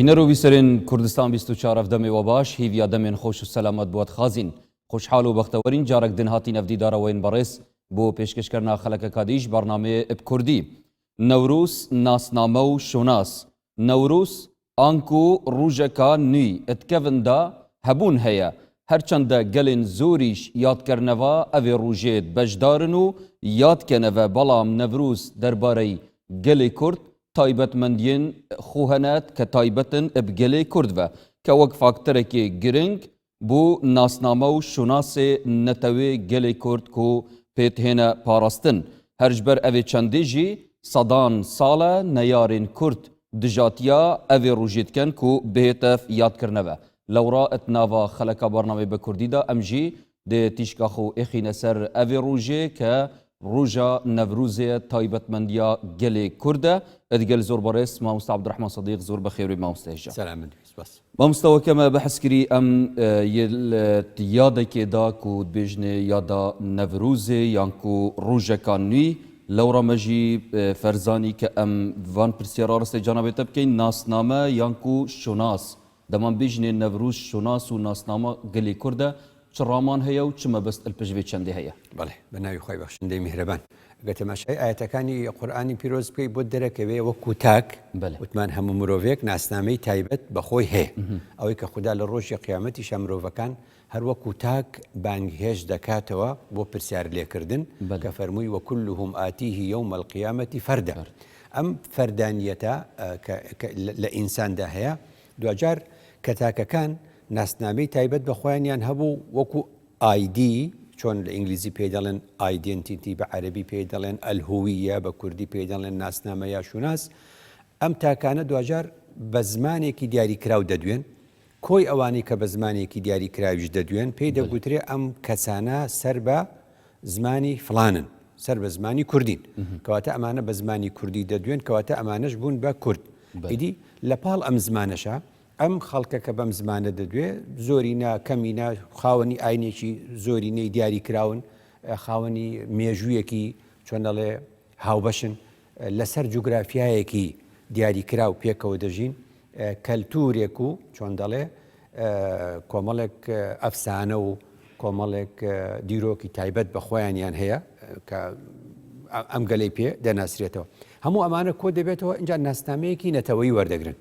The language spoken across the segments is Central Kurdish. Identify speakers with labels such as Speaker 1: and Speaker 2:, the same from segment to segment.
Speaker 1: بینەرو بیسەرین کوردستان 24 دەمێ وە باش هیویا دەمێن خۆش و سەلامەت بووەت خازین خوشحال و بەختەوەرین جارێک دن هاتی نەفدیدارەوەین بەڕێز بۆ پێشکەشکردنا خەلەکە کادیش بەرنامێ کوردی نەوروس ناسنامە و شوناس نەوروس ئانکو ڕوژەکە نوی ئەتکەڤندا هەبوون هەیە هەرچەندە گەلێن زۆریش یادکردنەوە ئەوێ ڕوژێت بەشدارن و یادکەنەوە بەڵام نەڤروس دەربارەی گەلێ کورد تایبەتمەندیên xwe henet ke taybetên ebgelê Kurd ve ke wek faktorekê giring bû nasname û şûnasê netewê gelê Kurd ku pê tihêne parastin. Her ji ber evê çendê jî sedan sal e neyarên Kurd dijatiya evê rûjê dikin ku bihêtev yadkirine ve. Lewra et nava xeleka bernamê bi Kurdî da em jî dê tîşka xwe êxîne ser evê rûjê ke Roja Nevrûzê taybetmendiya gelê Kurd e. Edgel zor barês Mamoste Abdurrahman Sadiq zor bexêr Mamoste hêja. Mamoste weke me behs kirî em yadekê da ku dibêjne yada Nevrûzê yan ku rojeka nû lewra me jî ferzanî ke em van pirsyara rastê canavê te bikeyne nasname yan ku şûnas. Deman bêjne Nevrûz şûnas û nasnama gelê Kurd e. چ ڕامان هەیە و چ مەبەست ئەلپژێ چەندێ هەیە
Speaker 2: بەڵێ بەناوی خۆی بەخشندەی میهرەبان ئەگەر تەماشای ئاەتەکانی قورئانی پیرۆز بکەی بۆ دەرەکەوێ وەکو تاک وتمان هەموو مرۆڤێک ناسنامەی تایبەت بەخۆی هەیە ئەوەی کە خوددا لە ڕۆژی قیامەتیشە مرۆڤەکان هەر وەکو تاک بانگهێش دەکاتەوە بۆ پرسیار لێکردن کە فەرمووی وەکلهم ئاتیه یەومە القیامەتی فەردە ئەم فەردانیەتە لە ئینساندا هەیە دوجار کە تاکەکان ناسنامەی تایبەت بە خۆیانیان هەبوو وەکو ئایدی چۆن لە ئینگلیزی پێ دەڵێن ئایدنتیتی بە عەرەبی پێ دەڵێن ئەلهویە بە کوردی پێ دەڵێن ناسنامە یا شوناس ئەم تاکانە دوجار بە زمانێکی دیاریکراو دەدوێن کۆی ئەوانەی کە بە زمانێکی دیاریکراویش دەدوێن پێی دەگوترێ ئەم کەسانە سەر بە زمانی فڵانن سەر بە زمانی کوردین کەواتە ئەمانە بە زمانی کوردی دەدوێن کەواتە ئەمانەش بوون بە کورد ئیدی لە پاڵ ئەم زمانەشە ئەم خەڵکە کە بەم زمانە دەدوێ زۆرینە کەمینە خاوەنی ئاینێکی زۆرینەی دیاریکراون خاوەنی مێژوویەکی چۆن دەڵێ هاوبەشن لەسەر جوگرافیایەکی دیاریکراو پێکەوە دەژین کەلتورێک و چۆن دەڵێ کۆمەڵێک ئەفسانە و کۆمەڵێک دیرۆکی تایبەت بە خۆیانیان هەیە کە ئەم گەلەی پێ دەناسرێتەوە هەموو ئەمانە کۆ دەبێتەوە اینجا ناسنامەیەکی نەتەوەی وەردەگرن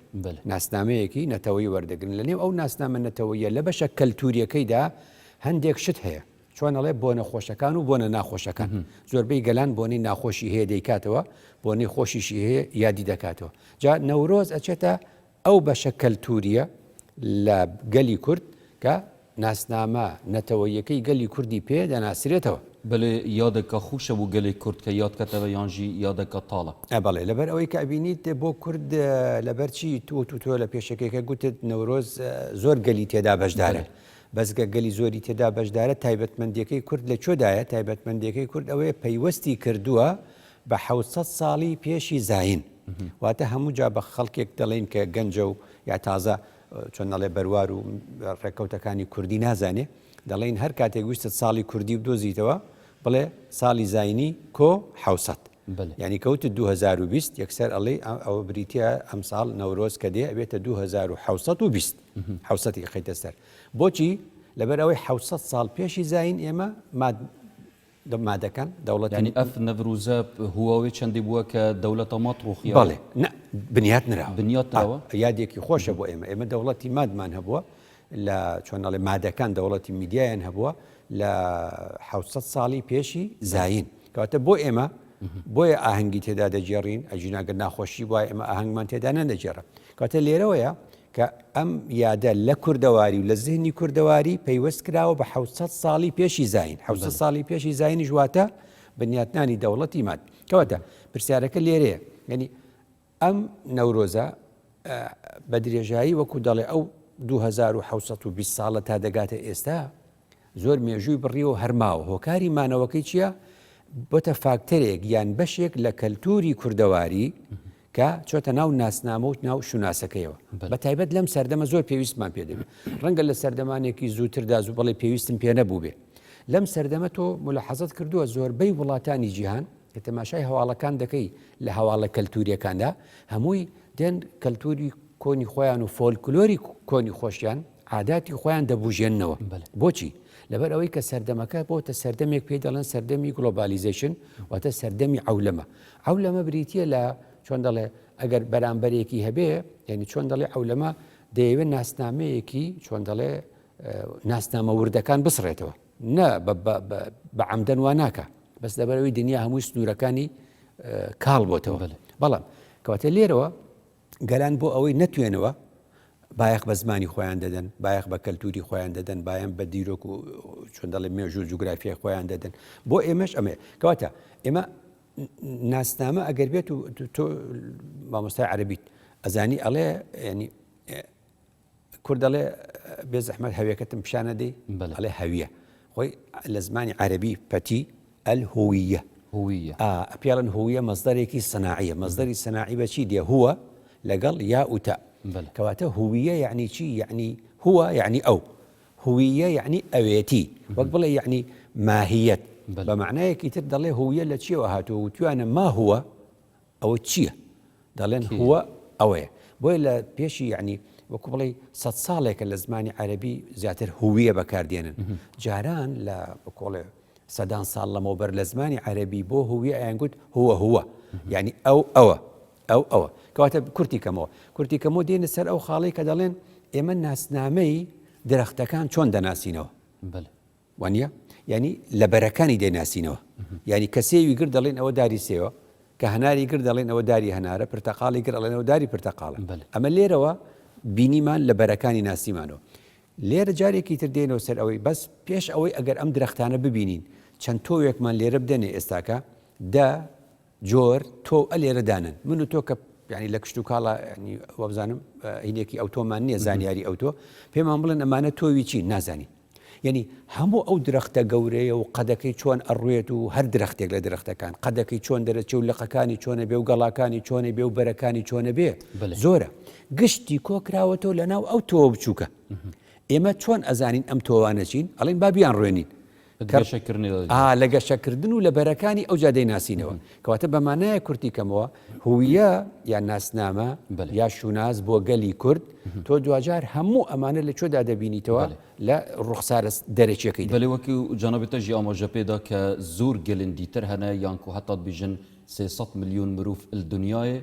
Speaker 2: ناسنامەیەکی نەتەوەی وەردەگرن لە نێو ئەو ناسنامە نەتەوەیە لە بەشە کەلتوریەکەیدا هەندێک شت هەیە چۆن ئەڵێ بۆ نەخۆشەکان و بۆنە ناخۆشەکان زۆربەی گەلان بۆنی ناخۆشی هەیە دەیکاتەوە بۆنی خۆشیشی هەیە یادی دەکاتەوە جا نەورۆز ئەچێتە ئەو بەشە کەلتوریە لە گەلی کورد کە ناسنامە نەتەوەیەکەی گەلی کوردی پێ دەناسرێتەوە
Speaker 1: بەڵێ یادەکە خوشە بوو گەلێک کورد کە یادکەتەوە یانژی یادەکە تاڵە
Speaker 2: بەڵێ لەبەر ئەوەی کە ئەبینیت بۆ کورد لەبەرچی تۆ لە پێشەکەیکە گوتت نەورۆز زۆر گەلی تێدا بەشدارە بەسگە گەلی زۆری تێدا بەشدارە تایبەتمەندیەکەی کورد لە چۆدایە تایبەتمەندیەکەی کورد ئەوەیە پەیوەستی کردووە بە 700 ساڵی پێشی زاین واتە هەموو جا بە خەڵکێک دەڵێن کە گەنجە و یا تازە چۆن دەڵێ بەروار و ڕێکەوتەکانی کوردی نازانێ دەڵێن هەر کاتێک ویستت ساڵی کوردی بدۆزیتەوە بڵێ ساڵی زاینی کۆ 700 یعنی کەوت 2020 یەکسەر ئەڵێ ئەوە بریتە ئەم ساڵ نەورۆز کە دێ ئەبێتە 2720 حوسەتی خەیتە سەر بۆچی لەبەر ئەوەی 700 ساڵ پێشی زاین ئێمە مادەکان دەوڵەت
Speaker 1: ینی ئەف نەڤروزە هواوێ چەندی بووە کە دەوڵەتە ماتڕوخی
Speaker 2: بەڵێ بنیات نراوە
Speaker 1: بنیاتەوە
Speaker 2: یادێکی خۆشە بۆ ئێمە دەوڵەتی مادمان هەبووە لە چۆنەڵێ مادەکان دەوڵەتی میدیایان هەبووە لە 700 ساڵی پێشی زاین کەواتە بۆ ئێمە بۆیە ئاهەنگی تێدا دەجێڕین ئەجیناگەر ناخۆشی وایە ئێمە ئاهەنگمان تێدا نەدەجێڕە کەواتە لێرەوەیە کە ئەم یادە لە کوردەواری و لە زیهنی کوردەواری پەیوەست کراوە بە 700 ساڵی پێشی زاین 700 ساڵی پێشی زاینی ژواتە بنیاتنانی دەوڵەتی ماد کەواتە پرسیارەکە لێرەیە یعنی ئەم نەورۆزە بە درێژایی وەکو دەڵێ ئەو 2720 ساڵە تا دەگاتە ئێستا زۆر مێژووی بڕیەوە هەرماوە هۆکاری مانەوەکەی چییە بۆتە فاکتەرێک یان بەشێک لە کەلتوری کوردەواری کە چۆتە ناو ناسنامە و ناو شوناسەکەیەوە بە تایبەت لەم سەردەمە زۆر پێویستمان پێ دەبێت ڕەنگە لە سەردەمانێکی زووتردا زوو بەڵێ پێویستم پێ نەبوو بێ لەم سەردەمە تۆ ملاحەزەت کردووە زۆربەی وڵاتانی جیهان کە تەماشای هەواڵەکان دەکەی لە هەواڵە کەلتوریەکاندا هەمووی دێن کەلتوری کۆنی خۆیان و فۆلکلۆری کۆنی خۆشیان عاداتی خۆیان دەبوژێننەوە بۆچی لەبەر ئەوەی کە سەردەمەکە بۆتە سەردەمێک پێ دەڵێن سەردەمی گلۆبالیزیشن واتە سەردەمی ئەولەمە بریتە لە چۆن دەڵێ ئەگەر بەرامبەرێکی هەبێ یعنی چۆن دەڵێ ئەولەمە دەیەوێت ناسنامەیەکی چۆن دەڵێ ناسنامە وردەکان بسڕێتەوە نە بە عەمدەن وا ناکە بەس لەبەرەوەی دنیا هەمووی سنوورەکانی کاڵ بۆتەوە بەڵام کەواتە لێرەوە گەلان بۆ ئەوەی نەتوێنەوە بایەخ بە زمانی خۆیان دەدەن بایەخ بە کەلتوری خۆیان دەدەن بایان بە دیرۆک و چۆن دەڵێ مێژوو جوگرافیای خۆیان دەدەن بۆ ئێمەش ئەمێ کەواتە ئێمە ناسنامە ئەگەر بێت و تۆ مامۆستای عەرەبیت ئەزانی ئەڵێ ینی کورد دەڵێ بێ زەحمەت هەویەکەتم پیشانە دەی ئەڵێ هەویە خۆی لە زمانی عەرەبی پەتی الهویە ئەپێڵن هویە مەزدەرێکی سەناعیە مەزدەری سەناعی بە چی دێ هووە لەگەڵ یا و تا کەواتە هویە یعنی چی یعنی هووە یعنی ئەو هویە یعنی ئەوێتی وەک بڵێ یعنی ماهیەت بە معنایەکی تر دەڵێ هویە لە چیەوە هاتووە وتوانە ما هووە ئەوە چییە دەڵێن هووە ئەوەیە بۆیە لە پێشی یعنی وەکو بڵێ 100 ساڵێکە لە زمانی عەرەبی زیاتر هویە بەکاردێنن جاران لە بکۆڵێ سەدان ساڵ لەمەوبەر لە زمانی عەرەبی بۆ هویە ئەیانگوت هووە یعنی ئەوە کەواتە کورتی کەمەوە دێنە سەر ئەو خاڵی کە دەڵێن ئێمە ناسنامەی درەختەکان چۆن دەناسینەوە وانە ینی لە بەرەکانی دەیناسینەوە ینی کەسێوی گر دەڵێن ئەوە داری سێوە کە هەناری گر دەڵێن ئەوە داری هەنارە پرتەقاڵی گر دەڵێن ئەوە داری پرتەقاڵە ئەمە لێرەوە بینیمان لە بەرەکانی ناسیمانەوە لێرە جارێکی تر دێنەوە سەر ئەوەی بەس پێش ئەوەی ئەگەر ئەم درەختانە ببینین چەند تۆوێکمان لێرە بدەنێ ئێستاکە جۆر تۆ لێرە دانن من و تۆ کە ینی لە کشت و کاڵە وەبزانم هینێکی ئەو تۆمان نییە زانیاری ئەو تۆ پێمان بڵێن ئەمانە تۆوی چی نازانی یعنی هەموو ئەو درەختە گەورەیە و قەدەکەی چۆن ئەڕوێت و هەر درەختێک لە درەختەکان قەدەکەی چۆن دەرەچێ و لقەکانی چۆنە بێ و گەڵاکانی چۆنە بێ و بەرەکانی چۆنە بێ زۆرە گشتی کۆکراوەتەوە لەناو ئەو تۆ بچووکە ئێمە چۆن ئەزانین ئەم تۆوانە چین ئەڵێن بابیان ڕوێنین لە گەشەکردن و لە بەرەکانی ئەو جادەی ناسینەوە کەواتە بەمانایە کورتی کەمەوە هویە یان ناسنامە یا شوناز بۆ گەلی کورد تۆ دوجار هەموو ئەمانە لە چۆدا دەبینیتەوە لە ڕوخسارە دەرەچیەکەی
Speaker 1: بەڵێ وەکی جانەبێتەژی ئاماژە پێدا کە زۆر گەلندیتر هەنە یانکو هەتا بژن 300 ملیۆن مرۆڤ دنیاە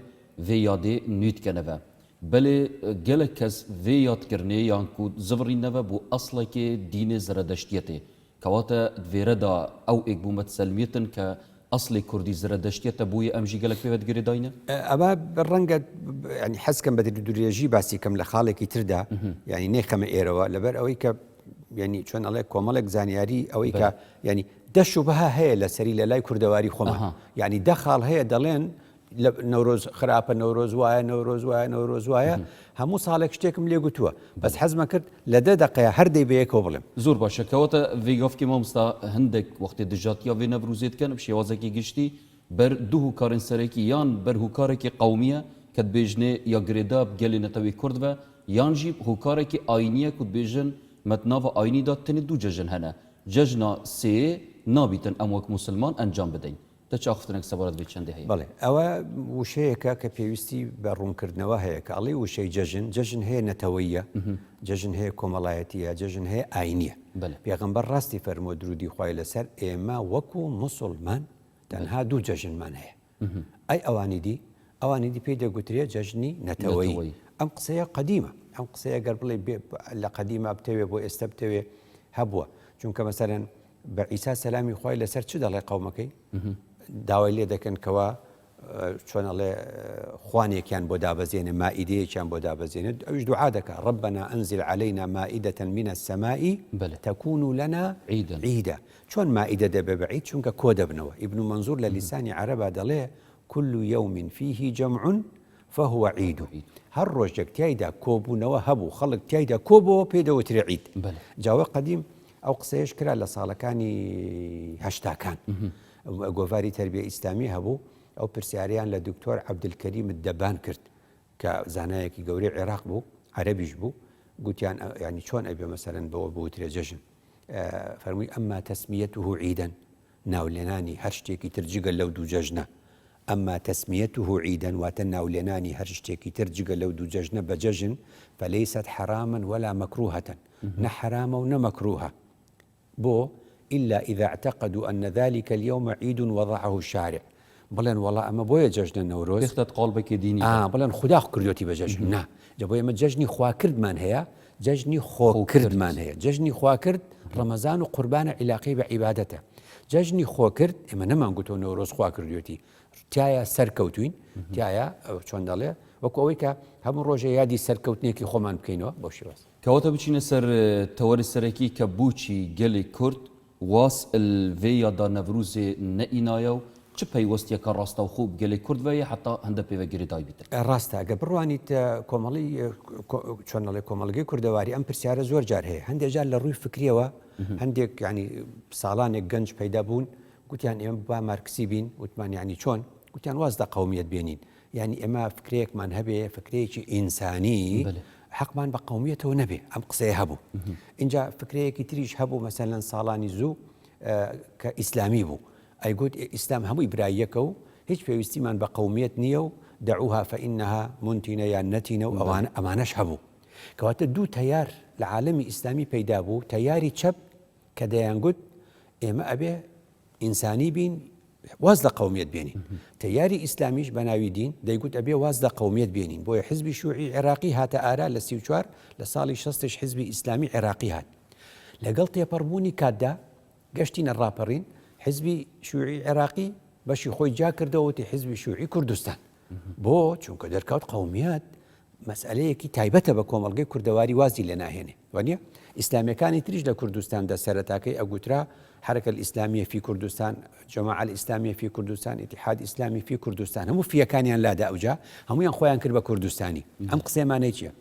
Speaker 1: vê yadê nûdkeneve belê gelek kes vê yadkirinê yan ku zivirîneve bû aslekê dînê ziradeştiyetê kewate divêre da ew êk bû metselmiyetin ke aslê Kurdî ziradeştiyete bûye em jî gelek pê ve digirê dayne
Speaker 2: ئەمە ڕەنگە ینی حەزکەم بە درێژی باسی کەم لە خاڵێکی تردا ینی نێخەمە ئێرەوە لەبەر ئەوەی کە ینی چۆن ئەڵێ کۆمەڵێک زانیاری ئەوەی کە ینی دەشوبها هەیە لە سەری لە لای کوردەواری خۆمان ینی دەخاڵ هەیە دەڵێن نەورۆز خراپە نەورۆز وایە نەورۆز وایە هەموو ساڵێک شتێکم لێ گوتووە بەس حەزمە کرد لە 10 دقەیە هەردەی بەیەکەوە بڵێم
Speaker 1: زۆر باشە کەواتە vêgavkê mamۆستا hindek wextê dijatiya vê nevrûzê dikin bi şêwazekî giştî ber du hûkarên serekî yan ber hûkarekî qewmiye ke dibêjinê ya girêda gelê netewê Kurd ve yan jî hûkarekî ayiniye ku dibêjin metnava ayinî da tenê du cejin hene cejna sêyê nabîtin em wek musilman encam bidin دەچاخفتنێک سەبارەت بێ چەندی هەیە
Speaker 2: بەڵێ ئەوە وشەیەکە کە پێویستی بە ڕوونکردنەوە هەیە کە ئەڵێ وشەی جەژن هەیە نەتەوەیە جەژن هەیە کۆمەڵایەتیە جەژن هەیە ئاینیە پێغەمبەر ڕاستی فەرمۆ درودی خوای لەسەر ئێمە وەکو موسڵمان تەنها دوو جەژنمان هەیە ئەی ئەوانی دی پێی دەگوترێ جەژنی نەتەوەی ئەم قسەیە قەدیمە ئەم قسەیە گەر بڵێ لە قەدیمە بتەوێ بۆ ئێستا بتەوێ هەبووە چونکە مەسەرەن بە عیسا سەلامی خوای لەسەر چ دەڵێ قەومەکەی داوای لێ دەکەن کەوا چۆنەڵێ خوانێکیان بۆ دابەزێنێ مائیدەیەکیان بۆ دابەزێنێت ئەوش دوعا دەکە ربنا أنزل علينا مائدة من السماء تكون لنا عيدا چۆن مائدە دەبێ بە عید چونکە کۆ دەبنەوە ئیبن منزور لە لیسانی عەرەبا دەڵێ كل يوم فيه جمع فهو عيد هەر ڕۆژێک تایدا کۆبوونەوە هەبوو خەڵک تایدا کۆبەوە پێدەوترێ عید جاوە قەدیم ئەو قسەیەش کرا لە ساڵەکانی هەشتاکان گۆڤاری تەربیە ئیسلامی هەبوو ئەو پرسیاریان لە دکتۆر عەبدولکەریم دەبان کرد کە زانایەکی گەورەی عێراق بوو عەرەبیش بوو گوتیان ینی چۆن ئەبێ مەسەرەن بەوە بوترێ جەژن فەرمووی ئەمما تەسمیەته عیدەن ناولێنانی هەر شتێکی تر جگە لەو دوو جەژنە أما تسميته عيدا واتنا لناني هرشتكي ترجق لو دو ججن بججن فليست حراما ولا مكروهة نحرامة ونمكروهة بو إلا إذا اعتقدوا أن ذلك اليوم عيد وضعه الشارع بلن والله أما بويا ججن النوروز
Speaker 1: بيختت قالبك ديني
Speaker 2: بلن خدا كردوتي بججن نا جبويا ما ججني خوا كرد من هي ججني خو كرد من هي ججني خوا كرد رمضان وقربان علاقي بعبادته ججني خو كرد إما نما نقولوا نوروز خوا كردوتي تایە سەرکەوتوین تایە چۆن دەڵێ وەکو ئەوەی کە هەموو ڕۆژە یادی سەرکەوتنێکی خۆمان بکەینەوە بۆ شێوەز
Speaker 1: کەواتە بچینە سەر تەوەری سەرەکی کە بووچی گەلی کورد واس الڤێ یادا نەڤروزێ نەئینایە و چ پەیوەستیەکە ڕاستە و خوب گەلی کورد وەیە حتا هەندە پێوەگیری دایبیتر
Speaker 2: ڕاستە ئەگە بڕوانیت کۆمەڵی چۆن دەڵێ کۆمەڵگەی کوردەواری ئەم پرسیارە زۆر جار هەیە هەندێک جار لە ڕووی فکریەوە هەندێک ینی ساڵانێک گەنج پەیدا بوون گوتیان ئێمە با مارکسی بین وتمان یعنی چۆن گوتیان وازدە قەومیەت بێنین یعنی ئێمە فکرێکمان هەبێ فکرێکی ئینسانی حەقمان بە قەومیەتەوە نەبێ ئەم قسەیە هەبوو اینجا فکرەیەکی تریش هەبوو مەسەلەن ساڵانی زوو کە ئیسلامی بوو ئەیگوت ئیسلام هەمووی براییەکە و هیچ پێویستیمان بە قەومیەت نییە و دەعوها فەئینەها مونتینە یان نەتینە و ئەمانەش هەبوو کەواتە دوو تەیار لە عالەمی ئیسلامی پەیدا بوو تەیاری چەپ کە دەیانگوت ئێمە ئەبێ ئینسانی بین واز لە قەومیەت بێنین تەیاری ئیسلامیش بە ناوی دین دەیگوت ئەبێ واز لە قەومیەت بێنین بۆیە حیزبی شوعی عێراقی هاتە ئارا لە 34 لە ساڵی 60 حیزبی ئیسلامی عێراقی هات لەگەڵ تێپەڕبوونی کاتدا گەشتینە ڕاپەڕین حیزبی شوعی عێراقی بەشی خۆی جا کردەوەتی حیزبی شوعی کوردستان بۆ چونکە دەرکەوت قەومیەت مەسئلەیەکی تایبەتە بە کۆمەڵگەی کوردەواری وازی لێ ناهێنێ وانە ئیسلامیەکانی تریش لە کوردستاندا سەرەتاکەی ئەگوترا حركة الإسلامية في كردستان جماعة الإسلامية في كردستان اتحاد إسلامي في كردستان هم في كانيان لا داوجا هم ينخوان كربا كردستاني أم قصي ما نيتشيا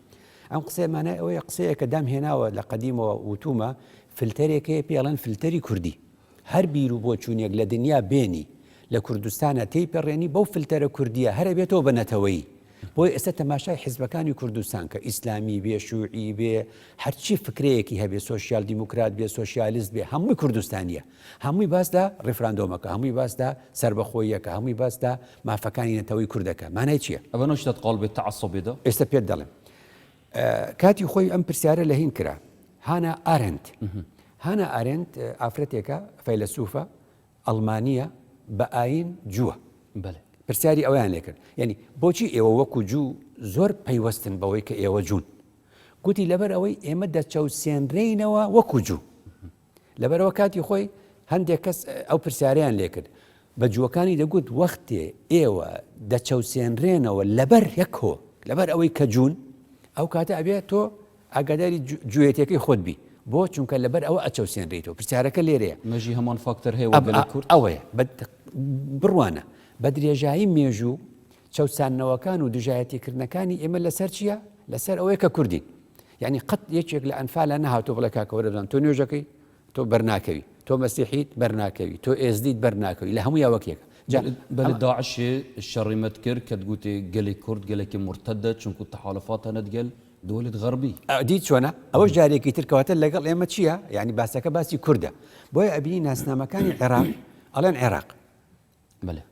Speaker 2: أم قصي ما ني أو قصي كدام هنا ولا قديم وتوما فلتري كي بيلان فلتري كردي هر بيرو بوچون يق لدنيا بيني لكردستان تيبريني بو فلتر كردية هر بيتو بنتوي بۆی ئێستا تەماشای حیزبەکانی کوردستان کە ئیسلامی بێ شوعی بێ هەرچی فکرەیەکی هەبێ سۆشیال دیموکرات بێ سۆشیالیست بێ هەمووی کوردستانیە هەمووی باس دا ڕێفراندۆمەکە هەمووی باس دا سربەخۆییەکە هەمووی باس دا مافەکانی نەتەوەی کوردەکە مانای چییە؟
Speaker 1: ئەوە نەشتت قاڵ بێت تەعەسسوبێدا
Speaker 2: ئێستا پێت دەڵێم کاتی خۆی ئەم پرسیارە لە هین کرا هانا ئارێنت ئافرەتێکە فەیلسوفە ئەڵمانیە بە ئاین جووە پرسیاری ئەویان لێ کرد یعنی بۆچی ئێوە وەکو جوو زۆر پەیوەستن بەوەی کە ئێوە جوون گوتی لەبەر ئەوەی ئێمە دەچەوسێنرێینەوە وەکو جوو لەبەرەوە کاتی خۆی هەندێک کەس ئەو پرسیاریان لێ کرد بە جووەکانی دەگوت وەختێ ئێوە دەچەوسێنرێنەوە لەبەر یەکۆ لەبەر ئەوەی کە جوون ئەو کاتە ئەبێت تۆ ئاگاداری جوێتەکەی خۆت بی بۆ چونکە لەبەر ئەوە ئەچەوسێنرێتەوە پرسیارەکە لێرەیە
Speaker 1: مەژی هەمان فاکتەر هەیە کورد
Speaker 2: ئەوەیە بڕوانە بە درێژایی مێژوو چەوسانەوەکان و دژایەتیکردنەکانی ئێمە لەسەر چییە؟ لەسەر ئەوەیە کە کوردین یعنی قەت یەکێک لە ئەنفالە نەهاتۆ بڵێ کاکەوەرە بزان تۆ نوێژەکەی تۆ بەرناکەوی تۆ مەسیحیت بەرناکەوی تۆ ئێزدیت بەرناکەوی لە هەموو یاوەکێکە
Speaker 1: بەلە داعشێ شەڕیمەت کرد کە دگوتێ گەلی کورد گەلێکی مرتەدە چونکو تەحالفاتە نەتگەل دولت غەربی
Speaker 2: دیت چۆنە ئەوەش جارێکی ترکەواتە لەگەڵ ئێمە چییە؟ یعنی باسەکە باسی کووردە بۆیە ئەبینی ناسنامەکانی عێراق ئەڵێن عێراق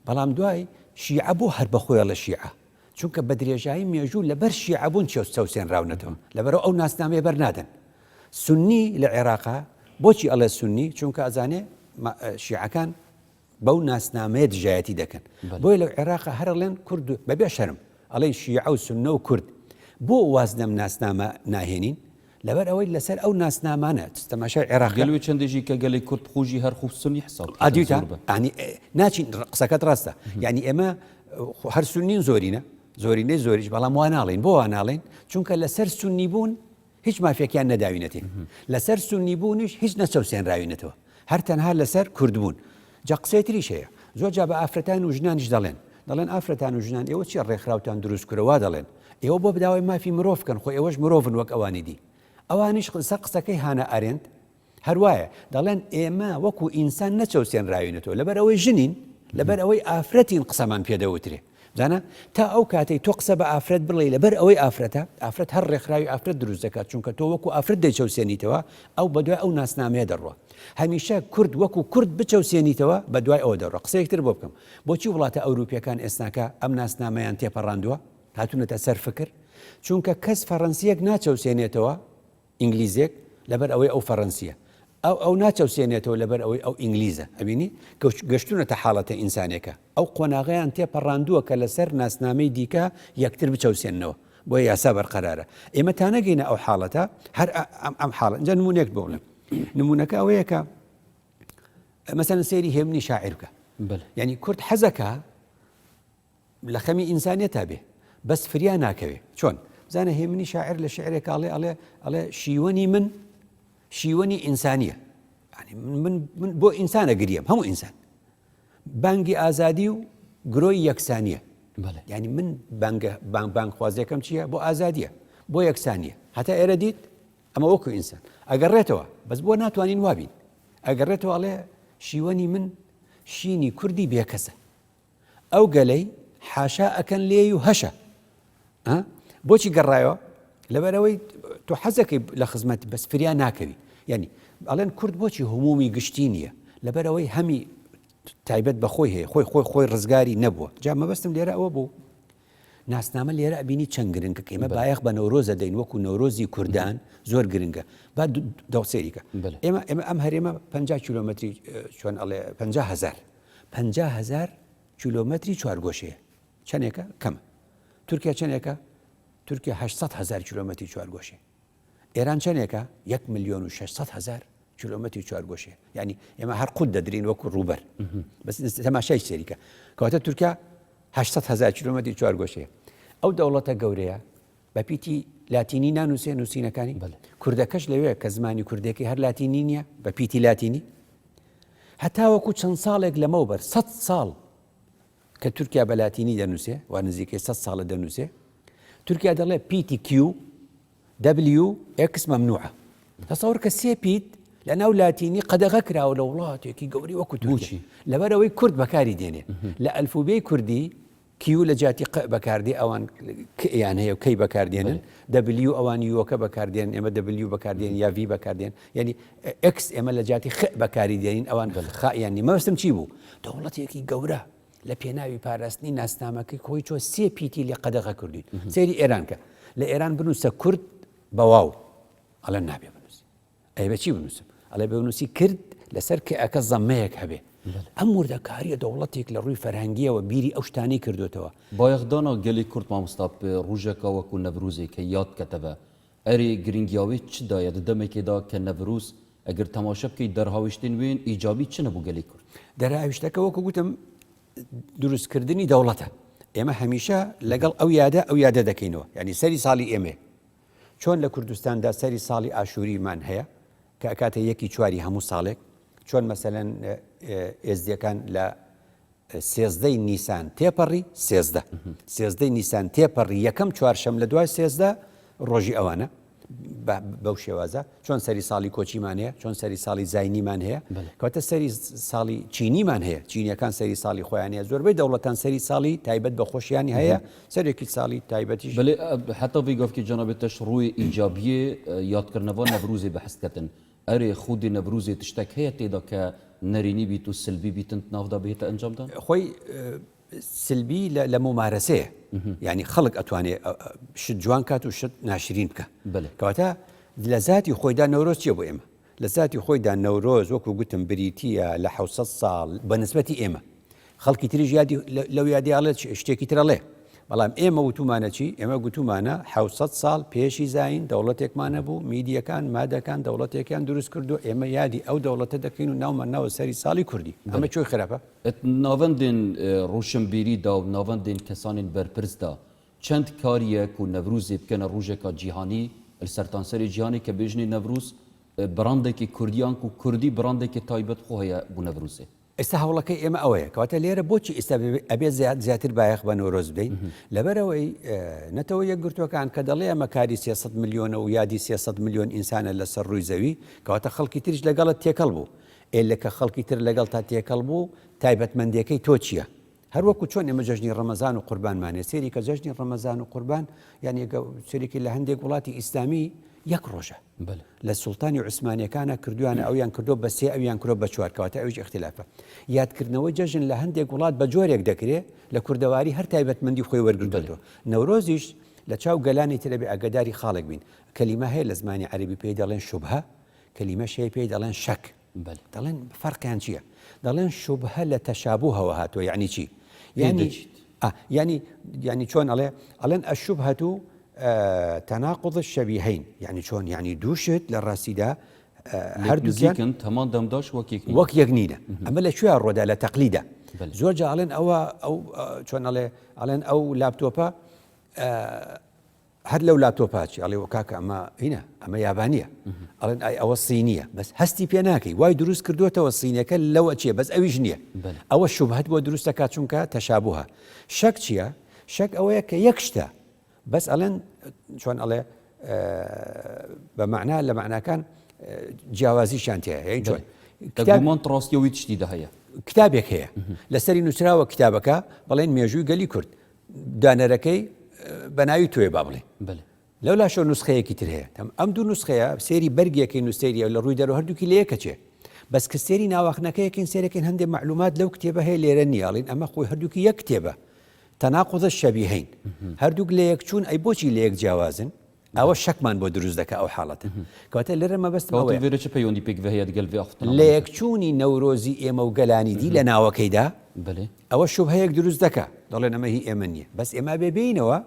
Speaker 2: بەڵام دوای شیعە بۆ هەر بەخۆیە لە شیعە چونکە بە درێژایی مێژوو لەبەر شیعە بوون چەوسێنراونەتەوە لەبەرەوە ئەو ناسنامەیە بەرنادەن سونی لە عێراقا بۆچی ئەڵێ سونی چونکە ئەزانێ شیعەکان بەو ناسنامەیە دژایەتی دەکەن بۆیە لە عێراقا هەرڵێن کورد بەبێ شەرم ئەڵێ شیعە و سونە و کورد بۆ وازنەم ناسنامە ناهێنین لەبەر ئەوەی لەسەر ئەو ناسنامانە تەماشای عێراق
Speaker 1: گەلوی چەندێژی کە گەلی کورد بخوژی هەر خوب سنی حساب
Speaker 2: ئادیوتە ینی ناچین قسەکەت ڕاستە یعنی ئێمە هەر سنین زۆرینەی زۆریش بەڵام وا ناڵێن بۆ وا ناڵێن چونکە لەسەر سنی بوون هیچ مافێکیان نەداوینەتێ لەسەر سنی بوونیش هیچ نەچەوسێنراوینەتەوە هەر تەنها لەسەر کورد بوون جا قسەیەتریش هەیە زۆر جا بە ئافرەتان و ژنانیش دەڵێن ئافرەتان و ژنان ئێوە چی ڕێکخراوتان دروست کورەوە دەڵێن ئێوە بۆ بداوای مافی مرۆڤ بکەن خۆ ئێوەش مرۆڤن وەک ئەوانی دی ئەوانیش قسەکەی هانە ئارێنت هەروایە دەڵێن ئێمە وەکو ئینسان نەچەوسێنراوینەتەوە لەبەر ئەوەی ژنین لەبەر ئەوەی ئافرەتین قسەمان پێدەوترێ زانە تا ئەو کاتەی تۆ قسە بە ئافرەت بڵێ لەبەر ئەوەی ئافرەت هەر ڕێکخراوی ئافرەت دروست دەکات چونکە تۆ وەکو ئافرەت دەیچەوسێنیتەوە ئەو بەدوای ئەو ناسنامەیە دەڕوە هەمیشە کورد وەکو کورد بچەوسێنیتەوە بەدوای ئەوە دەڕۆ قسەیەکتر بۆ بکەم بۆچی وڵاتە ئەوروپیەکان ئێستاکە ئەم ناسنامەیان تێپەڕاندووە هاتوونەتە سەر فکر چونکە کەس فەڕەنسیەک ناچەوسێنێتەوە ئینگلیزیەک لەبەر ئەوەی ئەو فەڕەنسیە ئەو ناچەوسێنێتەوە لەبەر ئەوەی ئەو ئینگلیزە ئەبینی گەشتونەتە حاڵەتە ئینسانێکە ئەو قۆناغەیان تێپەڕاندووە کە لەسەر ناسنامەی دیکە یەکتر بچەوسێنەوە بۆ یاسا بەرقەرارە ئێمە تا نەگەینە ئەو حاڵەتە هەر ئەم حاڵەت جا نمونێک بڵێم نمونونەکە ئەوەیە کە مەسەن سەیری هێمنی شاعیر بکە یعنی کورد حەزەکە لە خەمی ئینسانیەتا بێ بەس فریا ناکەوێ چۆن زانە هێمنی شاعر لە شعرێک ئەڵێ شیوەنی من شیوەنی ئینسانیە من بۆ ئینسانە گریم هەموو ئینسان بانگی ئازادی و گرۆی یەکسانیە یعنی من بانگ خوازیەکەم چییە بۆ ئازادیە بۆ یەکسانیە هەتا ئێرە دیت ئەمە وەکو ئینسان ئەگەڕێتەوە بەس بۆ ناتوانین وابین ئەگەڕێتەوە ئەڵێ شیوەنی من شینی کوردی بێکەسە ئەو گەلەی حاشا ئەکەن لێ و هەشە بۆچی گەڕایەوە لەبەرەوەی تۆ حەزەکەی لە خزمەت بەس فریا ناکەوی یعنی ئەڵێن کورد بۆچی هەمومی گشتی نییە لەبەرەوەی هەمی تایبەت بە خۆی هەیە خۆی ڕزگاری نەبووە جا مەبەستم لێرە ئەوە بوو ناسنامە لێرە ئەبینی چەند گرنگە کە ئێمە بایەخ بە نەورۆزە دەین وەکو نەورۆزی کوردان زۆر گرنگە با دەوسێریکە ئێمە ئەم هەرێمە 50 کیلۆمەتری چۆن ئەڵێ 50,000 کیلۆمەتری چوارگۆشەیە چەندێکە کەمە تورکیا چەندێکە تورکیا 800,000 کیلۆمەتری چوارگۆشێ ئێران چەندێکە 1,600,000 کیلۆمەتری چوارگۆشێ یعنی ئێمە هەر قوت دەدرین وەکو ڕوبەر بەس تەماشای سێریکە کەواتە تورکیا 800,000 کیلۆمەتری چوارگۆشەیە ئەو دەوڵەتە گەورەیە بە پیتی لاتینی نانووسێ نووسینەکانی کوردەکەش لەوێ کە زمانی کوردێکی هەر لاتینی نییە بە پیتی لاتینی هەتا وەکو چەند ساڵێک لەمەوبەر 100 ساڵ کە تورکیا بە لاتینی دەنووسێ وا نزیکەی 100 ساڵە دەنووسێ تورکیا دەڵێ پیتی کیو دبلیو ئێکس مەمنوعە تەسەوەر کە سێ پیت لە ناو لاتینی قەدەغە کراوە لە وڵاتێکی گەوری وەکو تورکیا لەبەرەوەی کورد بەکاری دێنێ لە ئەلفوبێی کوردی کیو لە جاتی ق بەکاردێ ئەوان یان هەیە و کەی بەکاردێنن دبلیو ئەوان یوەکە بەکاردێن ئێمە دبلیو بەکاردێن یا ڤی بەکاردێن یعنی ئێکس ئێمە لە جاتی خ بەکاری دێنین ئەوان خائیانی مەبەستم چی بوو دەوڵەتێکی گەورە لە پێناوی پاراستنی ناسنامەکەی خۆی چۆ سێ پیتی لێ قەدەغە کردویت سێری ئێرانکە لە ئێران بنووسە کورد بە واو ئەڵێ نابێ بنووسی ئەی بە چی بنووسم ئەڵێ بنووسی کرد لەسەر کە ئەکە زەممەیەک هەبێ ئەم وردەکاریە دەوڵەتێک لە ڕووی فەرهەنگیەوە بیری ئەو شتانەی کردوێتەوە
Speaker 1: بایەخدانا گەلی کورد مامۆستا ڕوژێکە وەکو نەڤروزێک کە یاد کەتەوە ئەری گرنگیاوی چدایە دەمێکێدا کە نەڤروز ئەگەر تەماشە بکەیت دەرهاویشتن وێن ئیجابی چ نەبوو گەلی کورد
Speaker 2: دەرهاویشتەکە وەکو گوتم دروستکردنی دەوڵەتە ئێمە هەمیشە لەگەڵ ئەو یادە دەکەینەوە یعنی سەری ساڵی ئێمێ چۆن لە کوردستاندا سەری ساڵی ئاشووریمان هەیە کە ئەکاتە 1/4 هەموو ساڵێک چۆن مەسەلەن ئێزدیەکان لە 13 نیسان تێپەڕی 13 نیسان تێپەڕی یەکەم چوارشەم لە دوای 13 ڕۆژی ئەوانە بەو شێوازە چۆن سەری ساڵی کۆچیمان هەیە چۆن سەری ساڵی زاینیمان هەیە کەواتە سەری ساڵی چینیمان هەیە چینیەکان سەری ساڵی خۆیان هەیە زۆربەی دەوڵەتان سەری ساڵی تایبەت بە خۆشیانی هەیە سەرێکی ساڵی تایبەتیش
Speaker 1: بەێ حتا وی گفتی جنابێتش ڕووی ئیجابیە یادکردنەوە نەڤروزی بەحسکەتن ئەرێ خودی نەڤروزی تشتێک هەیە تێدا کە نەرینی بیت و سلبی بیتن ناودا بێتە ئەنجامدان
Speaker 2: خۆی سلبی لە ممارەسەیە یعنی خەڵک ئەتوانێت شت جوان کات و شت ناشرین بکە کەواتە لە ذاتی خۆیدا نەورۆز چیە بۆ ئێمە لە ذاتی خۆیدا نەورۆز وەکو گوتم بریتیە لە 600 ساڵ بە نسبەتی ئێمە خەڵکی تریژ یادی لەو یادیاڵێت شتێکی ترەڵێ بەڵام ئێمە وتومانە چی ئێمە گوتومانە 600 ساڵ پێشی زین دەوڵەتێکمانە بوو میدیەکان مادەکان دەوڵەتێکیان دروست کردو ئێمە یادی ئەو دەوڵەتە دەکەین و ناومان ناوە سەری ساڵی کوردی ئەمە چۆی خراپە
Speaker 1: ناوەندێن ڕوشنبیریدا و ناوەندێن کەسانین بەرپرسدا چەند کاریەک و نەڤروزی بکەنە ڕوژێکە جیهانی سەرتانسەری جیهانی کە بێژنی نەڤروز براندێکی کوردیان و کوردی براندێکی تایبەت خۆ هەیە بوو نەڤروزێ
Speaker 2: ئێستا هەوڵەکەی ئێمە ئەوەیە کەواتە لێرە بۆچی ئێستا ئەبێ زیاتر بایەخ بە نەورۆز بدەین لەبەرەوەی نەتەوە یەکگرتوەکان کە دەڵێ ئەمە کاری 300 میلیۆنە و یادی 300 میلیۆن ئینسانە لەسەر ڕووی زەوی کەواتە خەڵکی تریش لەگەڵت تێکەڵ بوو ئێلەکە خەڵکی تر لەگەڵ تا تێکەڵ بوو تایبەتمەندیەکەی تۆ چییە هەروەکو چۆن ئێمە جەژنی ڕەمەزان و قوربانمانێ سێری کە جەژنی ڕەمەزان و قوربان یعنی سێرێکی لە هەندێک وڵاتی ئیسلامی یەک ڕۆژە لە سوڵتانی عوسمانیەکانە کردویانە ئەویان کردو بە سێ ئەویان کرۆ بە چوار کەواتە ئەویش اختلافە یادکردنەوەی جەژن لە هەندێک وڵات بە جۆرێک دەکرێت لە کوردەواری هەر تایبەتمەندی خۆی وەرگرتووە نەورۆزیش لە چاو گەلانی ترەبێ ئەگەداری خاڵک بین کەلیمە هەیە لە زمانی عەربی پێی دەڵێن شوبهە کەلیمە شەیە پێی دەڵێن شەک دەڵێن فەرقیان چییە دەڵێن شوبهە لە تەشابوهەوە هاتووە یعنی چی يعني چۆن ئەڵێن الشبهة تناقض الشبيهين يعني چۆن يعني دووشت لە ڕاستیدا
Speaker 1: هەردووکن هەمان دەمداش
Speaker 2: وەک یەک نینە ئەمە لە کوێ ڕۆدا لە تەقلیدە زۆرجە ئەڵێن ئەوە ئەو چۆن ئەڵێن ئەو لاپتۆپە هەر لەو لاپتۆپاچی ئەڵێ کاکە ئەمە هینە ئەمە یابانیە ئەڵێن ئەوە سینیە بەس هەستی پێ ناکەی وای دروست کردوێتەوە سینەکە لەوە چیە بەس ئەویش نییە ئەوە شوبهەت بۆ دروست دەکات چونکە تەشابوهە شەک چییە شەک ئەوەیە کە یەک شتە بەس ئەڵێن چۆن ئەڵێ بە معنە لە معناکان جیاوازیشان تێ هەیە چۆن
Speaker 1: کتابمان ڕاستیەوەی تشتیدا هەیە
Speaker 2: کتابێک هەیە لەسەری نووسراوە کتابەکە بەڵێن مێژووی گەلی کورد دانەرەکەی بەناوی توێ با بڵێ لەولا شۆ نوسخەیەکی تر هەیە ئەم دوو نوسخەیە سێری بەرگێکی نووسێریە لە ڕووی دەرەوە هەردووکی لە یەکە چێ بەس کە سێری ناواخنەکەیەکین سێرەکەین هەندێک معلومات لەو کتێبە هەیە لێرە نیاڵین ئەمە خۆی هەردووکی یەک کتێبە تەناقض الشەبیهەین هەردووک لە یەک چوون ئەی بۆچی لە یەک جیاوازن ئەوە شەکمان بۆ دروست دەکە ئەو حاڵەتە کەواتە لێرە مەبەستم لە یەکچوونی نەورۆزی ئێمە و گەلانی دی لە ناوەکەیدا ئەوە شوبهەیەک دروست دەکە دەڵێن ئەمە هی ئێمە نییە بەس ئێمە بێبینەوە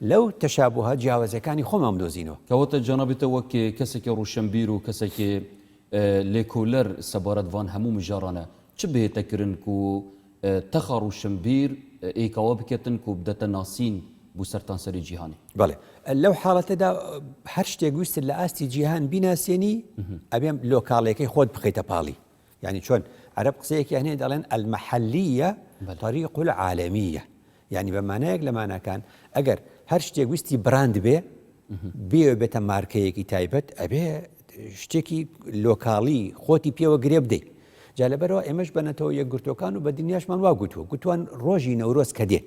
Speaker 2: لەو تەشابوهە جیاوازەکانی خۆمان بدۆزینەوە
Speaker 1: کەواتە جەنابێتە وەک کەسێکی ڕوشنبیر و کەسێکی لێکۆلەر سەبارەتوان هەموو مژارانە چ بێتەکردن و تەخە ڕوشنبیر ئێکەوە بکەتن و بدەتە ناسین بۆ سەرتانسەری جیهانی
Speaker 2: بەڵێ لەو حاڵەتەدا هەر شتێک ویستر لە ئاستی جیهان بیناسیێنی ئەبێم لۆکاڵەکەی خۆت بخەیتە پاڵی یعنی چۆن عەرەب قسەیەکی هەنێ دەڵێن المەحەلیە طریق العالەمیە یعنی بە مانایەک لە ماناکان ئەگەر هەر شتێک ویستی براند بێ بێتە مارکەیەکی تایبەت ئەبێ شتێکی لۆکاڵی خۆتی پێوە گرێ بدەیت جا لەبەرەوە ئێمەش بەنەتەوە یەکگرتوەکان و بە دنیاشمان وا گوتوان ڕۆژی نەورۆز کە دێ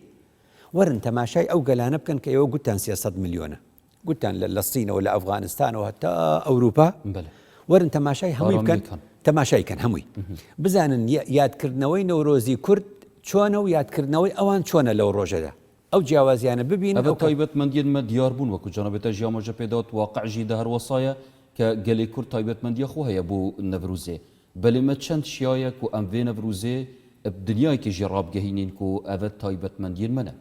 Speaker 2: وەرن تەماشای ئەو گەلانە بکەن کە ئێوە گوتان 300 میلیۆنە گوتان لە سینەوە لە ئەفغانستانەوە هەتا ئەوروپا وەرن تەماشای هەمووی بکەن تەماشایکەن هەمووی بزانن یادکردنەوەی نەورۆزی کورد چۆنە و یادکردنەوەی ئەوان چۆنە لەو ڕۆژەدا ئەو جیاوازیانە ببین
Speaker 1: ئەو تایبەتمەندیمە دیار بوون وەکو جەنابێتە ژیامۆژە پێداوت واقعژی دە هەروەسایە کە گەلێ کورد تایبەتمەندیە خۆ هەیە بۆ نەڤروزێ بەلێمە چەند شیایەک و ئەم وێ نەڤروزێ دنیایکیژی ڕابگەهینین و ئەvە تایبەتمەندیین منە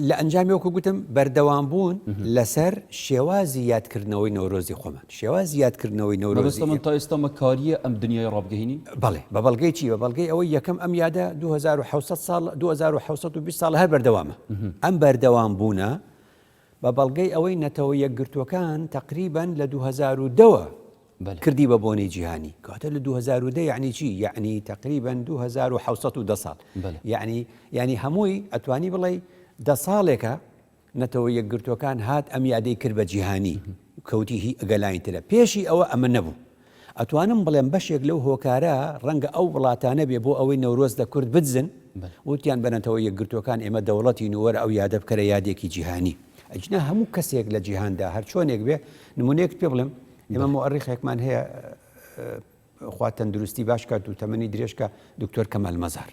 Speaker 2: لە ئەنجامی وەکو گوتم بەردەوام بوون لەسەر شێوازی یادکردنەوەی نەورۆزی خۆمان شێوازی یادکردنەوەی نەورۆزی
Speaker 1: من تا ئێستا مەکاریە ئەم دنیای ڕابگەهینین
Speaker 2: بەڵێ بە بەڵگەی چی بە بەڵگەی ئەوەی یەکەم ئەم یادە 2700 ساڵ 2720 ساڵ هەر بەردەوامە ئەم بەردەوام بوونە بە بەڵگەی ئەوەی نەتەوە یەکگرتوەکان تقریبا لە 2002 کردی بە بۆنەی جیهانی کاتە لە 2002 یعنی چی یعنی تقریبا 2710 ساڵ یعنی هەمووی ئەتوانی بڵێ 10 ساڵێکە نەتەوە یەکگرتوەکان هات ئەم یادەی کرد بە جیهانی کەوتی هی ئەگەلاین ترە پێشی ئەوە ئەمە نەبوو ئەتوانم بڵێم بەشێک لەو هۆکارە ڕەنگە ئەو وڵاتانە بێ بۆ ئەوەی نەورۆز لە کورد بجزن وتیان بەنەتەوە یەکگرتوەکان ئێمە دەوڵەتی نووەرە ئەو یادە بکەرە یادێکی جیهانی ئەجنا هەموو کەسێک لە جیهاندا هەر چۆنێک بێ نمونەیەک پێ بڵێم ئێمە مؤرخێکمان هەیە خوا تەندروستی باش کات و تەمەنی درێژکە دکتۆر کەمال مەزار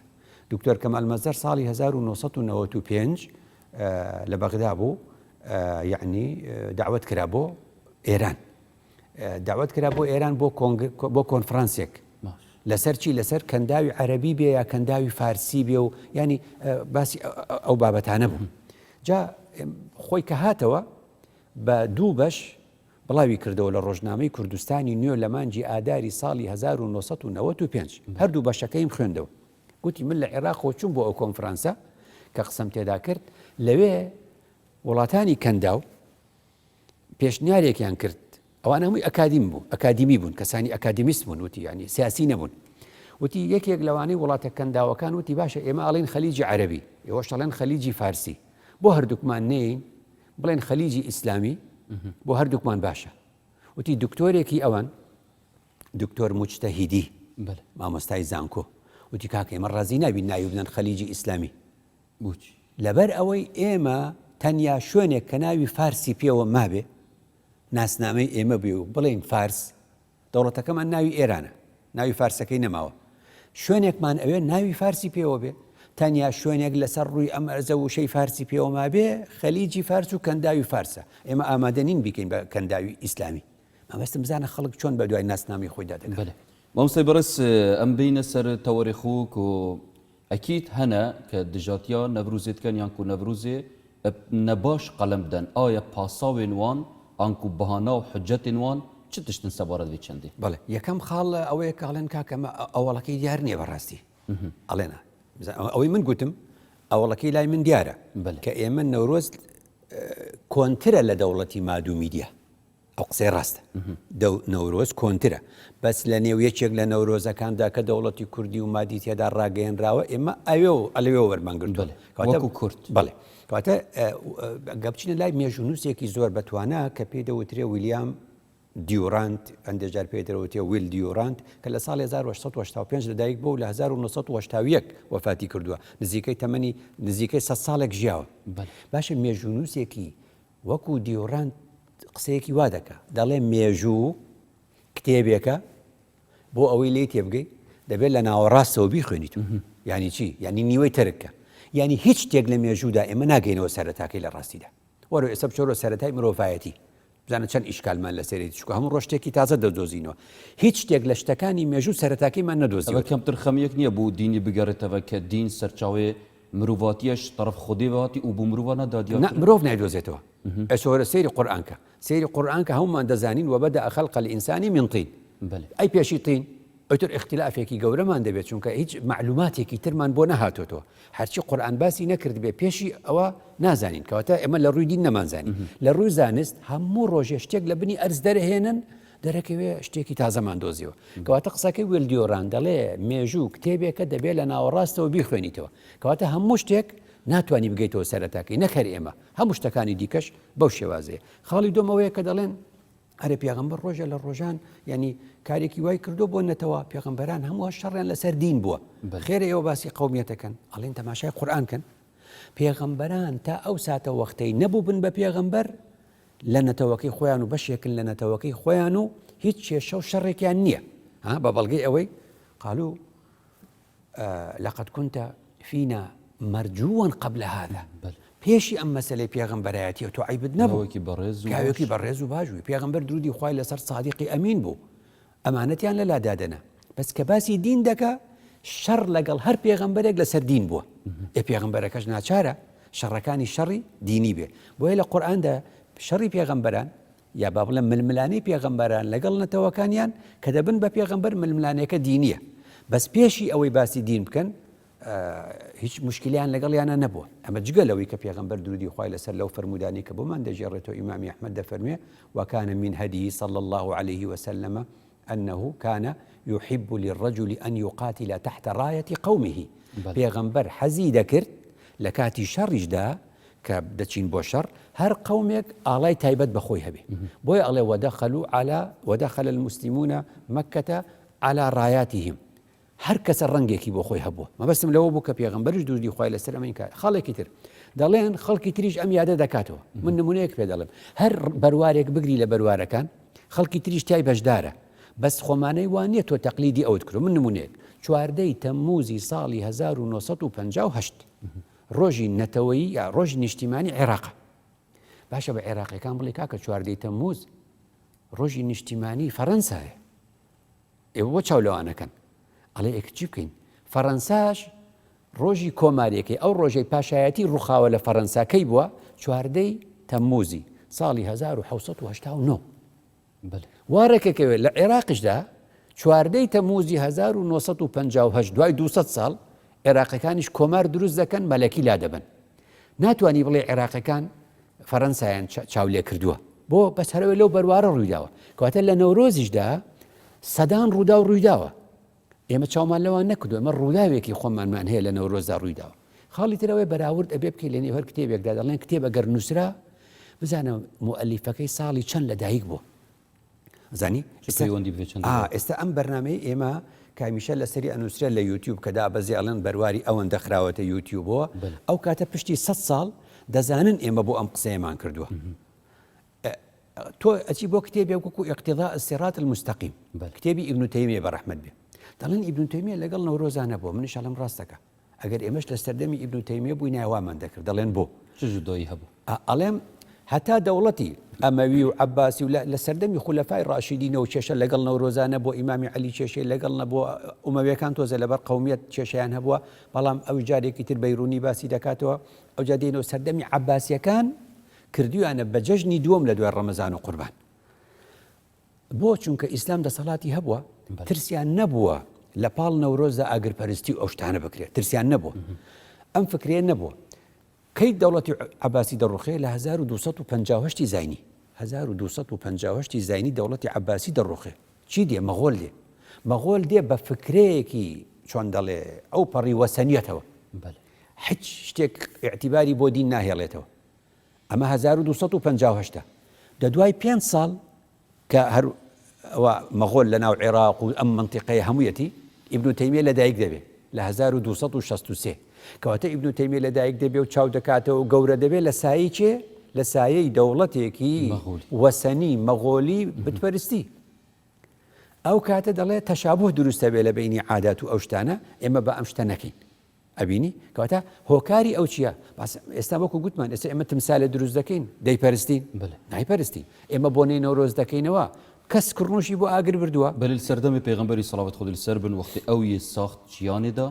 Speaker 2: دکتۆر کەمال مەزار ساڵی 1995 لە بەغدا بوو یعنی داوت کرا بۆ ئێران داوت کرا بۆ ئێران بۆ کۆنفرانسێک لەسەر چی لەسەر کەنداوی عەرەبی بێ یا کەنداوی فارسی بێ و ینی باسی ئەو بابەتانە بوو جا خۆی کە هاتەوە بە دوو بەش بڵاوی کردەوە لە ڕۆژنامەی کوردستانی نوێ لە مانجی ئاداری ساڵی 1995 هەردوو بەشەکەیم خوێندەوە گوتی من لە عێراقەوە چوون بۆ ئەو کۆنفرانسە کە قسەم تێدا کرد لەوێ وڵاتانی کەنداو پێشنیارێکیان کرد ئەوان هەمووی ئەکادیمی بوون کەسانی ئەکادیمیست بوون وتی ینی سیاسی نەبوون وتی یەکێک لەوانەی وڵاتە کەنداوەکان وتی باشە ئێمە ئەڵێن خەلیجی عەرەبی ئێوەش ئەڵێن خەلیجی فارسی بۆ هەردووکمان نین بڵێن خەلیجی ئیسلامی بۆ هەردووکمان باشە وتی دکتۆرێکی ئەوان دکتۆر موجتەهیدی مامۆستای زانکۆ وتی کاکە ئێمە ڕازی نابین ناوی بدەن خەلیجی ئیسلامی
Speaker 1: بوچی
Speaker 2: لەبەر ئەوەی ئێمە تەنیا شوێنێک کە ناوی فارسی پێوە مابێ ناسنامەی ئێمە بێ و بڵێن فارس دەوڵەتەکەمان ناوی ئێرانە ناوی فارسەکەی نەماوە شوێنێکمان ئەوێ ناوی فارسی پێوە بێ تەنیا شوێنێک لەسەر ڕووی ئەم ئەرزە وشەی فارسی پێوە مابێ خەلیجی فارس و کەنداوی فارسە ئێمە ئامادە نین بیکەین بە کەنداوی ئیسلامی مەبەستم بزانە خەڵک چۆن بە دوای ناسنامی خۆی دادەنێت.
Speaker 1: مامۆستای بەڕێز ئەم بینە سەر تەوەریخوک و ئەکید هەنە کە دژاتیا نەڤروزێتکەن یانکو نەڤروزێ نەباش قەلەم بدەن ئایا پاساوێن وان ئانکو بەهانا و حجەتێن وان چ تشتن سەبارەت بێ چەندی
Speaker 2: بەڵێ یەکەم خاڵ ئەوەیە کاڵێن کاکەمە ئەوڵەکەی دیار نییە بەڕاستی ئەڵێنا ئەوەی من گوتم ئەوڵەکەی لای من دیارە کە ئێمە نەورۆز کۆنترە لە دەوڵەتی ماد و میدیا ئەو قسەی ڕاستە نەورۆز کۆنترە بەس لە نێو یەکێک لە نەورۆزەکاندا کە دەوڵەتی کوردی و مادی تێدا ڕاگەیەنراوە ئێمە ئەوێ و ئەلوێ وەرمانگرتووە
Speaker 1: وەکو کورد
Speaker 2: بڵێ کاتە گەبچینە لای مێژونووسێکی زۆر بەتوانە کە پێی دەوترێ ویلیام دیۆرانت ئەندێجار پێ دەوتێ ویل دیۆرانت کە لە ساڵی 1985 لەدایک بوو لە 1970 وەفاتی کردووە نزیکەی تەمەنی نزیکەی 100 ساڵێک ژیاوە باشە مێژونووسێکی وەکو دیۆرانت قسەیەکی وا دەکە دەڵێ مێژوو کتێبێکە بۆ ئەوەی لێی تێبگەی دەبێت لە ناوەڕاستەوە بیخوێنیت ینی چی ینی نیوەی ترکە ینی هیچ شتێک لە مێژوودا ئێمە ناگەینەوە سەرەتاکەی لە ڕاستیدا وەرە ئێستا بچۆرە سەرەتای مرۆڤایەتی بزانە چەند ئیشکالمان لە سەرێتی چکە هەموو ڕۆژتێکی تازە دەدۆزینەوە هیچ شتێک لە شتەکانی مێژوو سەرەتاکەیمان نەدۆزیەوە
Speaker 1: کەمتر خەمیەک نییە بۆ دینی بگەڕێتەوە کە دین سەرچاوێ مرۆڤاتیەش طرف خودی بەهاتی و بۆ مرۆڤ نەدادیات
Speaker 2: مرۆڤ نایدۆزێتەوە ئەسۆرە سەیری قورئانکە سەیری قورئانکە هەمومان دەزانین وبەدە خەلق الئینسانی من طین ئەی پێشی طین ئەوتر اختلافێکی گەورەمان دەبێت چونکە هیچ معلوماتێکی ترمان بۆ نەهاتۆتەوە هەرچی قورئان باسی نەکرد بێ پێشی ئەوە نازانین کەواتە ئێمە لە ڕووی دین نەمانزانین لە ڕووی زانست هەموو ڕۆژێ شتێک لە بنی ئەرز دەرهێنن دەرەکەوێ شتێکی تازەمان دۆزیەوە کەواتە قسەکەی ویل دیۆران دەڵێ مێژوو کتێبێکە دەبێت لە ناوەڕاستەوە بیخوێنیتەوە کەواتە هەموو شتێک ناتوانانی بگەیتەوە سەرەتاکەی نەکەر ئێمە هەموو شتەکانی دیکەش بەو شێوازەیە خاڵی دۆمەوەیە کە دەڵێن ئەرێ پێغەمبەر ڕۆژە لە ڕۆژان ینی کارێکی وای کردو بۆ نەتەوە پێغەمبەران هەموو شەڕیان لەسەر دین بووە خێرە ئێوە باسی قەومیەتەکەن ئەڵێن تەماشای قورئانکەن پێغەمبەران تا ئەو ساتە وەختەی نەبوو بن بە پێغەمبەر لە نەتەوەکەی خۆیان و بەشێکن لە نەتەوەکەی خۆیان و هیچ کێشە و شەڕێکیان نییە بە بەڵگەی ئەوەی قالوا لقد كنت فينا مرجوا قبل هذا پێشی ئەم مەسەلەی پێغەمبەرایەتیە تۆ عیبت نەبوو پیاوێکی بەڕێز و باشووی پێغەمبەر درودی خوای لەسەر سادیقی ئەمین بوو ئەمانەتیان لەلا دادەنا بەس کە باسی دین دەکا شەڕ لەگەڵ هەر پێغەمبەرێک لەسەر دین بووە پێغەمبەرەکەش ناچارە شەڕەکانی شەڕی دینی بێ بۆیە لە قورئاندا شەڕی پێغەمبەران یا با بڵێن ململانەی پێغەمبەران لەگەڵ نەتەوەکانیان کە دەبن بە پێغەمبەر ململانەیەکە دینیە بەس پێشی ئەوەی باسی دین بکەن هیچ مشکلیان لەگەڵیانە نەبووە ئەمە جگەلەوەی کە پێغەمبەر درودی خوای لەسەر لەو فەرمودانی کە بۆمان دەژێڕێتەوە ئیمامی ئەحمەد دەفەرمێ وكان من هديه صلى الله عليه وسلم أنه كان يحب للرجل أن يقاتل تحت راية قومه پێغەمبەر حەزی دەکرد لە کاتی شەڕیشدا کە دەچین بۆ شەڕ هەر قەومێک ئاڵای تایبەت بەخۆی هەبێ بۆیە ئەڵێ ودخل المسلمون مكة على راياتهم هەر کەسە ڕەنگێکی بۆ خۆی هەبووە مەبەستم لەوە بوو کە پێغەمبەرش درودی خوای لەسەر ئەمەی کات خاڵێکی تر دەڵێن خەڵکی تریش ئەم یادە دەکاتەوە من نمونەیەک پێ دەڵێم هەر بەروارێک بگری لە بەروارەکان خەڵکی تریش تای بەشدارە بەس خۆمانەی وانە تۆ تەقلیدی ئەوت کرد من نمونەیەک 14 تەمموزی ساڵی 1958 ڕۆژی نەتەوەیی یا ڕۆژی نیشتیمانی عێراق باشە بە عێراقیەکان بڵێ کاکە 14 تەمموز ڕۆژی نیشتیمانی فەرەنسایە ئێوە بۆ چاولەوانەکەن ئەڵێ ئێکچی بکەین فەرەنساش ڕۆژی کۆماریەکەی ئەو ڕۆژەی پاشایەتی ڕووخاوە لە فەرەنساکەی بووە 14 تەمموزی ساڵی 1989 وارێکێکەوێت لە عێراقشدا 14 تەمموزی 1958 دوای 200 ساڵ عێراقەکانیش کۆمار دروست دەکەن مەلەکی لا دەبن ناتوانی بڵێ عێراقەکان فەرەنسایان چاولێ کردووە بۆ بەس هەرەوە لەو بەروارە ڕوویداوە کەواتە لە نەورۆزیشدا سەدان ڕوودا و ڕوویداوە ئێمە چاومان لەوان نەکردو ئەمە ڕووداوێکی خۆمانمان هەیە لە نەورۆزدا ڕوویداوە خاڵی ترەوەی بەراورد ئەبێ بکەی لە نێو هەر کتێبێکدا دەڵێن کتێب ئەگەر نووسرا بزانە موئەلیفەکەی ساڵی چەند لەدایک بووە زانی
Speaker 1: پەیوەندی بێ چەند
Speaker 2: ئێستا ئەم بەرنامەی ئێمە کامیشە لەسەری ئەنووسرە لە یوتیوب کەدا بەزی ئەڵەن بەرواری ئەوەن دەخراوەتە یوتیوبەوە ئەو کاتە پشتی 100 ساڵ دەزانن ئێمە بۆ ئەم قسەیەمان کردووە تۆ ئەچی بۆ کتێبێ وەکو اقتضاء الصراط المستقيم کتێبی ئیبن تەیمیە بەڕەحمەت بێ دەڵێن ئیبن تەیمیە لەگەڵ نەورۆزانە بووە منیش ئەڵێم ڕاستەکە ئەگەر ئێمەش لە سەردەمی ئیبن تەیمیە بووی ناوامان دەکرد دەڵێن بۆ
Speaker 1: چ جودایی هەبوو
Speaker 2: ئەڵێم هەتا دەوڵەتی ئەمەوی و عەباسی و لە سەردەمی خولەفای ڕاشیدینە و کێشە لەگەڵ نەورۆزانە بۆ ئیمامی عەلی کێشەی لەگەڵ بۆ ئومەویەکان تۆزە لەبەر قەومیەت کێشەیان هەبووە بەڵام ئەو جارێکی تر بەیڕوونی باسی دەکاتەوە ئەو جا دێنەوە سەردەمی عەباسیەکان کردویانە بە جەژنی دووەم لە دوای ڕەمەزان و قوربان بۆ چونکە ئیسلام دەسەڵاتی هەبووە ترسیان نەبووە لە پاڵ نەورۆزە ئاگرپەرستی و ئەو شتانە بکرێت ترسیان نەبووە ئەم فکرێ نەبووە کەی دەوڵەتی عەباسی دەڕوخێ لە 1258 زاینی 1258 زاینی دەوڵەتی عەباسی دەڕوخێ چی دێ مەغۆل دێ مەغۆل دێ بە فکرەیەکی چۆن دەڵێ ئەو پەڕی وەسەنیەتەوە هیچ شتێک ئیعتیباری بۆ دین ناهێڵێتەوە ئەمە 1258 دەدوای 5 ساڵ کە هەر مەغۆل لە ناو عێراق و ئەم منتیقەیە هەموویەتی ئیبن تەیمیە لەدایک دەبێ لە 1263 کەواتە ئیبن تەیمیە لەدایک دەبێ و چاو دەکاتەوە و گەورە دەبێت لە سایەی چێ لە سایەی دەوڵەتێکی وەسەنی مەغۆلی بتپەرستی ئەو کاتە دەڵێ تەشابوه دروستە بێ لە بینی عادات و ئەو شتانە ئێمە بە ئەم شتە نەکەین ئەبینی کەواتە هۆکاری ئەو چییە ئێستا وەکو گوتمان ئێستا ئێمە تمسالە دروست دەکەین دەیپەرستین نایپەرستین ئێمە بۆ نەی نەورۆز دەکەینەوە کەس کڕنوشی بۆ ئاگر بردووە
Speaker 1: بەل سەردەمی پێغەمبەری سەڵاوەت خۆی لەسەر بن وەختی ئەوی ساخت جیانێدا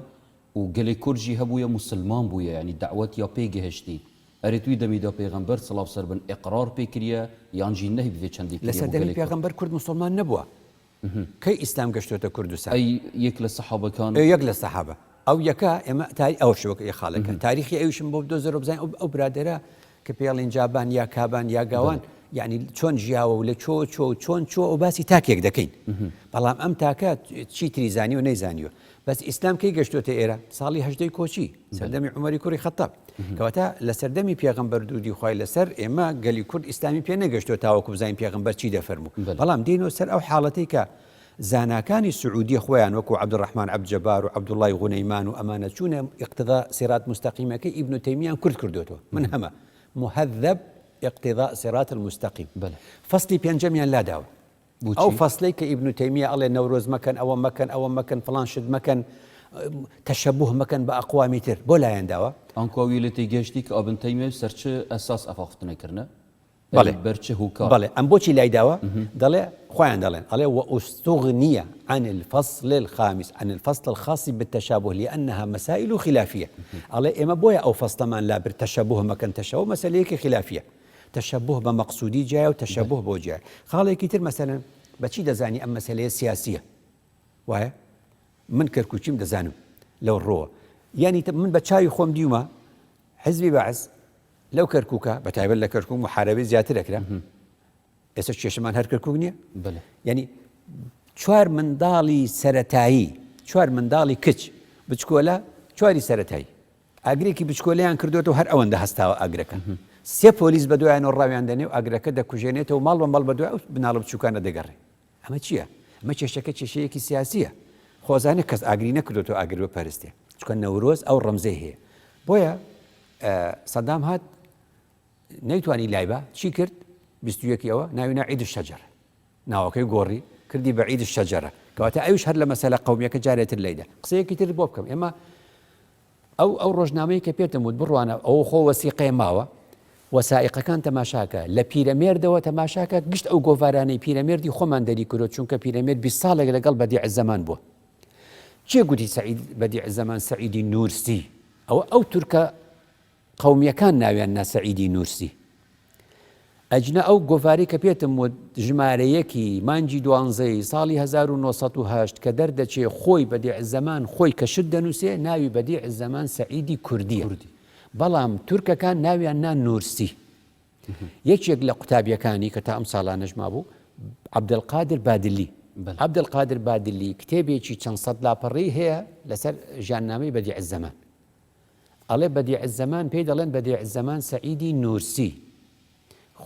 Speaker 1: و گەلێک کورجی هەبووە مسلمان بووە ینی دعوت یا پێگەهشتی ئەرێتوی دەمیدا پێغەمبەر سەڵاو سەر بن ئیقرار پێکریە یانجی نەهی بێ چەندی
Speaker 2: لە سەردەمی پێغەمبەر کورد مسلمان نەبووە کەی ئیسلام گەشتۆتە کوردستان
Speaker 1: ئەی یەک لە سەحابەکان
Speaker 2: یەک لە سەحابە ئەو یەکە ئێمە ئەو شوەکە خاڵەکە تاریخی ئەویشم بۆ دۆزەرە بزانین ئەو برادەرە کە پێڵین جابان یا کابان یا گاوان یعنی چۆن ژیاوە و لە چۆن ئەو باسی تاکێک دەکەین بەڵام ئەم تاکە چی تریزانی و نەیزانیوە بەس ئیسلام کەی گەشتۆتە ئێرە ساڵی هەژدەی کۆچی سەردەمی عومەری کوڕی خەتاب کەواتە لە سەردەمی پێغەمبەر دوودی خوای لەسەر ئێمە گەلی کورد ئیسلامی پێ نەگەشتۆ تاوەکو بزانین پێغەمبەر چی دەفەرموو بەڵام دێنەوە سەر ئەو حاڵەتەی کە زاناکانی سعودی خۆیان وەکو عەبدوڕەحمان عەبدجەبار و عەبدوڵڵای غونەیمان و ئەمانە چوونە اقتضاء صراط مستقیمەکەی ئیبن تەیمیان کورد کردوتەوە من هەمە مهذب اقتضاء صراط المستقيم فصلي بينجميان لا داوە ئەو فەصلەی کە ئیبن تەیمیە ئەڵێ نەورۆز مەکەن ئەوە مەکەن فڵان شت مەکەن تەشەبوه مەکەن بە ئەقوامی تر بۆ لایەن داوە
Speaker 1: ئەنکۆوی لە تێگەشتی کە ئابن تەیمیە سەرچ ئەساس ئەفاختنەکردنە بەرچە هوکار
Speaker 2: بەڵێ ئەم بۆچی لای داوە دەڵێ خۆیان دەڵێن ئەڵێ وأستغني عن الفصل الخامس عن الفصل الخاص بالتشابه لأنها مسائل خلافية ئەڵێ ئێمە بۆیە ئەو فەصلەمان لا بر تەشەبوه مەکەن تەشەبوه مەسەلەیەکی خلافیە تشبه بمقصودي جاي وتشبه بو جاي خاڵێکی كتير مثلا بچی دەزانی ئەم مەسەلەیە سیاسیە وایە من کەرکوچیم دەزانم لەو ڕۆوە یعنی من بە چاوی خۆم دیومە حزبی بەعز لەو کەرکووکە بەتایبەت لە کەرکووک محارەبەی زیاتر دەکرا ئێستا کێشەمان هەر کەرکووک نییە یعنی چوار منداڵی سەرەتایی چوار منداڵی کچ بچکۆلە چواری سەرەتایی ئاگرێکی بچکۆلەیان کردوێتەوە هەر ئەوەندە هەستاوە ئاگرەکە سێ پۆلیس بە دوایانەوە ڕاویان دەنێ و ئاگرەکە دەکوژێنێتەوە ماڵ بە ماڵ بە دوای بناڵە بچووکانە دەگەڕێ ئەمە چییە؟ ئەمە کێشەکە کێشەیەکی سیاسیە خۆزانە کەس ئاگری نەکردوێتەوە ئاگر بپەرستێ چکە نەورۆز ئەو ڕەمزەی هەیە بۆیە سەدام هات نەیتوانی لایبە چی کرد؟ 21ەوە ناوینا عید الشەجەر ناوەکەی گۆڕی کردی بە عید الشەجەرە کەواتە ئەویش هەر لە مەسەلە قەومیەکە جارێتر لەیدا قسەیەکی تر بۆ بکەم ئێمە ئەو ڕۆژنامەی کە پێتم وت بڕوانە ئەو خۆ وەسیقەیە ماوە وەسائقەکان تەماشاکە لە پیرەمێردەوە تەماشاکە گشت ئەو گۆڤارانەی پیرەمێردی خۆمان دەری کرۆ چونکە پیرەمێرد 20 ساڵێک لەگەڵ بەدیع الزەمان بووە چێ گوتی سەعید بەدیع الزەمان سەعیدی نورسی ئەو تورکە قەومیەکان ناویان نا سەعیدی نورسی ئەجنە ئەو گۆڤاری کە پێتم وت ژمارەیەکی مانجی 12 ساڵی 1970 کە دەردەچێ خۆی بەدیع الزەمان خۆی کە شت دەنووسێ ناوی بەدیع الزەمان سەعیدی کوردیە بەڵام تورکەکان ناویان نا نورسی یەکێک لە قوتابیەکانی کە تا ئەم ساڵانەش مابوو عەبدولقادر بادلی عەبدولقادر بادلی کتێبێکی چەند سەد لاپەڕی هەیە لەسەر ژیاننامەی بەدیع الزەمان ئەڵێ بەدیع الزەمان پێی دەڵێن بەدیع الزەمان سەعیدی نورسی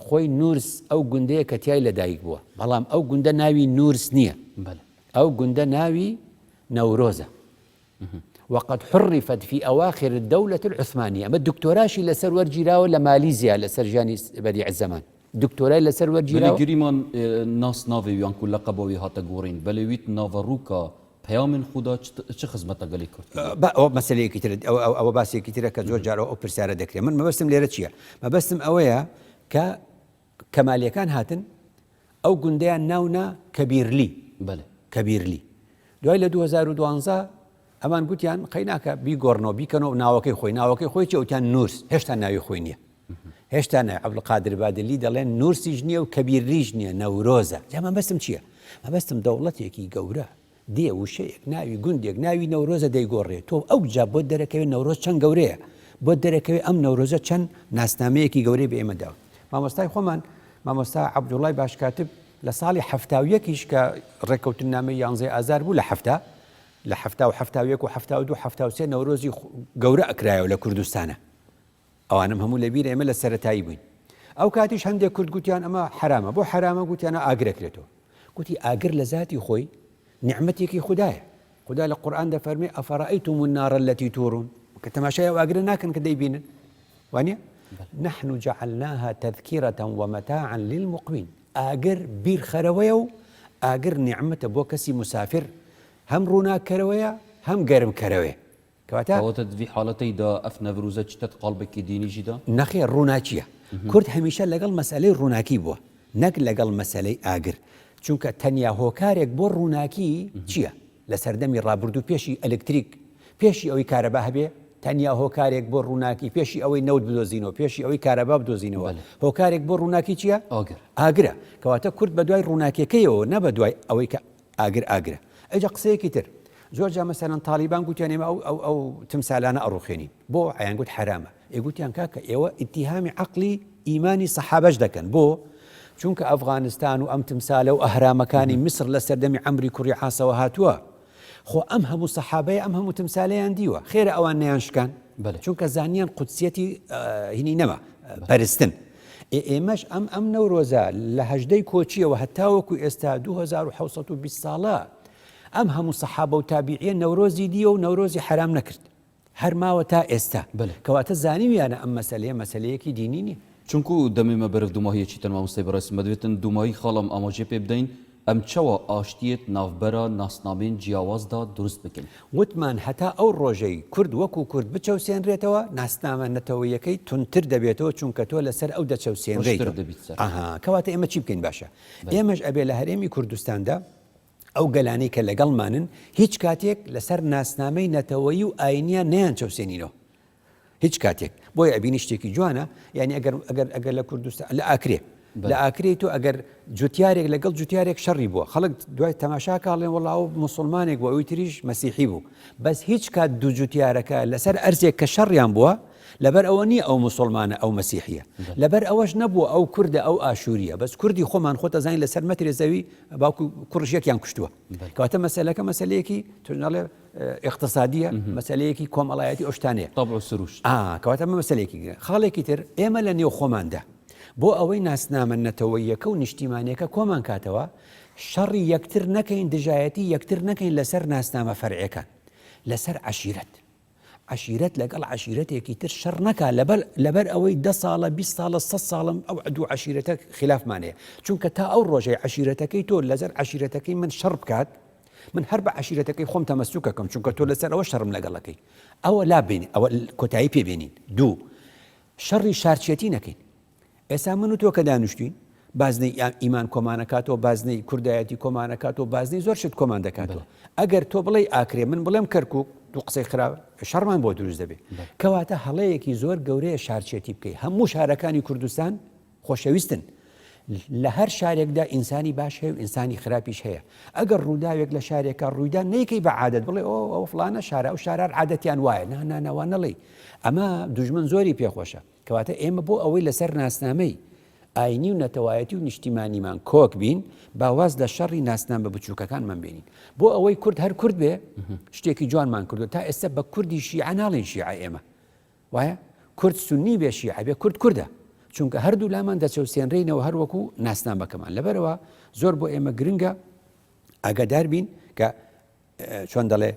Speaker 2: خۆی نورس ئەو گوندەیە کە تیای لەدایک بووە بەڵام ئەو گوندە ناوی نورس نییە ئەو گوندە ناوی نەورۆزە وقد حرفت في أواخر الدولة العثمانية ما الدكتوراشي لسر ورجيراو لماليزيا لسر جاني بديع الزمان دكتوراي لسر ورجيراو
Speaker 1: بله گریمان ناس ناوی ویان کل لقباوی هاتا گورین بله ویت ناوروکا پیام خدا چه خدمت قالی کرد؟
Speaker 2: أو مسألة كتير أو باسي كتير كزور جارو أو برسالة ذكرى من ما بسم ليرتشيا ما بسم أويا كمالية كان هاتن أو جنديان ناونا كبير لي
Speaker 1: بله
Speaker 2: كبير لي دوائل 2012 ئەمان گوتیان قەیناکە بیگۆڕنەوە بیکەنەوە ناوەکەی خۆی ناوەکەی خۆی چی ئەوتیان نورس هێشتا ناوی خۆی نییە هێشتا ناوی عەبدولقادر بادلی دەڵێن نورسیش نییە و کەبیریش نییە نەورۆزە جامان بەستم چییە؟ مەبەستم دەوڵەتێکی گەورە دێ وشەیەک ناوی گوندێک ناوی نەورۆزە دەیگۆڕێت تۆ ئەو جا بۆ دەرەکەوێت نەورۆز چەند گەورەیە بۆ دەرەکەوێت ئەم نەورۆزە چەند ناسنامەیەکی گەورەی بە ئێمە داوە مامۆستای خۆمان مامۆستا عەبدوڵڵای باشکاتب لە ساڵی 71 کە ڕێکەوتنامەی 11 ئازار بوو لە لە 1970 و 1972 1973 نەورۆزی گەورە ئەکرایەوە لە کوردستانە ئەوانم هەموو لەبیرە ئێمە لە سەرەتایی بووین ئەو کاتیش هەندێک کورد گوتیان ئەمە حرامە بۆ حرامە گوتیانە ئاگرەکرێتەوە گوتی ئاگر لە ذاتی خۆی نعمەتێکی خوددایە خدا لە قورئان دەفەرمێ ئەفەڕەئەیتم النار التي تورون کە تەماشای ئەو ئاگرە ناکەن کە دەیبینن وانە نحن جعلناها تذكرة ومتاعا للمقوين ئاگر بیرخەرەوەیە و ئاگر نعمەتە بۆ کەسی مسافر هم ڕووناکەرەوەیە هەم گەرمکەرەوەیە
Speaker 1: کەواتە في حالەتەیدا ئەف نەڤروزە چتت قەڵبێکی دینیژیدا
Speaker 2: نەخێر ڕووناچیە کورد هەمیشە لەگەڵ مەسەلەی ڕووناکی بووە نەک لەگەڵ مەسەلەی ئاگر چونکە تەنیا هۆکارێک بۆ ڕووناکی چییە لە سەردەمی ڕابردوو پێشی ئەلکتریک پێشی ئەوەی کارەبا هەبێ تەنیا هۆکارێک بۆ ڕووناکی پێشی ئەوەی نەوت بدۆزینەوە پێشی ئەوەی کارەبا بدۆزینەوە هۆکارێک بۆ ڕووناکی چییە ئاگرە کەواتە کورد بە دوای ڕووناکیەکەیەوە نە بە دوای ئەوەی کە ئاگرە ئەجا قسەیەکی تر زۆر جا مەسەلەن تالیبان گوتیان ئێمە ئەو تمسالانە ئەڕوخێنین بۆ ئایان گوت حرامە ئێگوتیان کاکە ئێوە ئیتیهامی عەقلی ئیمانی سەحابەش دەکەن بۆ چونکە ئەفغانستان و ئەم تمسالە و ئەهرامەکانی میسر لە سەردەمی عەمری کوڕی عاسەوە هاتووە خۆ ئەم هەموو سەحابەیە ئەم هەموو تمسالەیان دیوە خێرە ئەوان نەیان شکان چونکە زانیان قودسیەتی هینی نەما پەرستن ئێمەش ئەم نەورۆزە لە هەژدەی کۆچیەوە هەتاوەکو ئێستا 2720 ساڵە ئەم هەموو سەحابە و تابعیە نەورۆزی دیە و نەورۆزی حرام نەکرد هەر ماوە تا ئێستا کەواتە زانیویانە ئەم مەسەلەیەکی دینی نیە
Speaker 1: چونکو دەمێمە بەرەف دوماهیەکی تەنما مستەی بەڕێستم دەبێتن دومایی خاڵم ئاماژێ پێ بدەین ئەم چەوە ئاشتیت ناوبەرە ناسنامەین جیاوازدا دروست بکەین
Speaker 2: وتمان هەتا ئەو ڕۆژەی کورد وەکو کورد بچەوسێنرێتەوە ناسنامە نەتەوەیەکەی تونتر دەبێتەوە چونکە تۆ لەسەر ئەو دەچەوسێنرێت کەواتە ئێمە چی بکەین باشە ئێمەش ئەبێ لە هەرێمی کوردستاندا ئەو گەلانەی کە لەگەڵمانن هیچ کاتێک لەسەر ناسنامەی نەتەوەیی و ئاینیان نەیان چەوسێنینەوە هیچ کاتێک بۆی ئەبینی شتێکی جوانە یعنی ئەگەر لە کوردستان لە ئاکرێ لە ئاکرێت تۆ ئەگەر جوتیارێک لەگەڵ جوتیارێک شەڕی بووە خەڵک دوای تەماشا کاڵێن وەڵاو مسلمانێک بووە ئەوی تریش مەسیحی بوو بەس هیچ کات دوو جوتیارەکە لەسەر ئەرزێک کە شەڕیان بووە لەبەر ئەوە نییە ئەو مسلمانە ئەو مەسیحیە لەبەر ئەوەش نەبووە ئەو کوردە ئەو ئاشووریە بەس کوردی خۆمان خۆتە زانین لەسەر مەترێ زەوی باوکو کوڕژێکیان کوشتووە کەواتە مەسەلەکە مەسەلەیەکی تۆناڵێ اقتصادیە مەسەلەیەکی کۆمەڵایەتی ئەوشتانەیە
Speaker 1: طبع سروش
Speaker 2: کەواتە مەسەلەیەکی خاڵێکی تر ئێمە لە نێو خۆماندا بۆ ئەوەی ناسنامە نەتەوەیەکە و نیشتیمانیەکە کۆمان کاتەوە شەڕی یەکتر نەکەین دژایەتی یەکتر نەکەین لەسەر ناسنامە فەرعیەکان لەسەر عشیرەت لەگەڵ عشیرەتێکی تر شەڕ نەکا لەبەر ئەوەی 10 ساڵە 20 ساڵە 100 ساڵم ئەو دوو عشیرەتە خلافمانەیە چونکە تا ئەو ڕۆژەی عشیرەتەکەی تۆ لەسەر عشیرەتەکەی من شەڕ بکات من هەر بە عشیرەتەکەی خۆم تەمەسوکەکەم چونکە تۆ لەسەر ئەوە شەڕم لەگەڵەکەی ئەوە لا بینی ئەوە کۆتایی پێبێنین دوو شەڕی شارچێتی نەکەین ئێستا من و تۆ کە دانیشتوین بازنەی ئیمان کۆمانەکاتەوە بازنەی کوردایەتی کۆمانەکاتەوە بازنەی زۆر شت کۆمان دەکاتەوە ئەگەر تۆ بڵێ ئاکرێ من بڵێم کەرکووک دوو قسەی خراپ شەڕمان بۆ دروست دەبێت کەواتە هەڵەیەکی زۆر گەورەیە شارچێتی بکەیت هەموو شارەکانی کوردستان خۆشەویستن لە هەر شارێکدا ئینسانی باش هەیە و ئینسانی خراپیش هەیە ئەگەر ڕووداوێک لە شارێکە ڕوویدا نەیکەی بە عادەت بڵێ ئەو فڵانە شارە ئەو شارار عادەتیان وایە نانەوە نەڵێ ئەمە دوژمن زۆری پێخۆشە کەواتە ئێمە بۆ ئەوەی لەسەر ناسنامەی ئاینی و نەتەوایەتی و نیشتیمانیمان کۆک بین باواز لە شەڕی ناسنامە بچووکەکانمان بینین بۆ ئەوەی کورد هەر کورد بێ شتێکی جوانمان کردو تا ئێستا بە کوردی شیعە ناڵێن شیعە ئێمە وایە کورد سونی بێ شیعە بێ کورد کوردە چونکە هەردوو لامان دەچەوسێنرێنەوە هەروەکو ناسنامەکەمان لەبەرەوە زۆر بۆ ئێمە گرنگە ئاگادار بین کە چۆن دەڵێ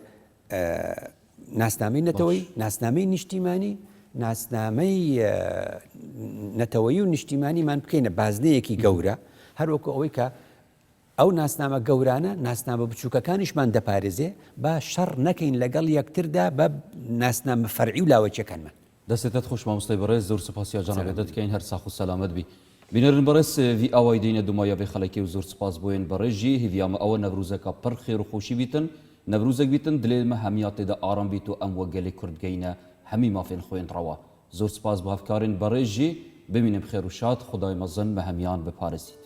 Speaker 2: ناسنامەی نەتەوەی ناسنامەی نیشتیمانی ناسنامەی نەتەوەی و نیشتیمانیمان بکەینە بازنەیەکی گەورە هەروەکو ئەوەی کە ئەو ناسنامە گەورانە ناسنامە بچووکەکانیشمان دەپارێزێ با شەڕ نەکەین لەگەڵ یەکتردا بە ناسنامە فەرعی و لاوەچەکانمان.
Speaker 1: دەستێتت خۆش مامۆستای بەڕێز زۆر سپاسی جانابێت دەکەین هەر ساخ و سەلامەت بی. بینەرن بەڕێز وی ئاوای دینە دومایە بێ خەڵکی و زۆر سپاس بۆین بەڕێژی هیڤیامە ئەوە نەڤروزەکە پڕ خێر و خۆشی بیتن نەڤروزەک بیتن دلێمە هەمیاتێدا ئارام بیت و ئەم وەگەلی کوردگەینە هەمی مافێن خۆێن ڕەوە زۆر سپاس بۆ هەفکارین بەڕێژی ببینیم خێر و شاد خدای مەزن بە هەمیان بپارێزیت.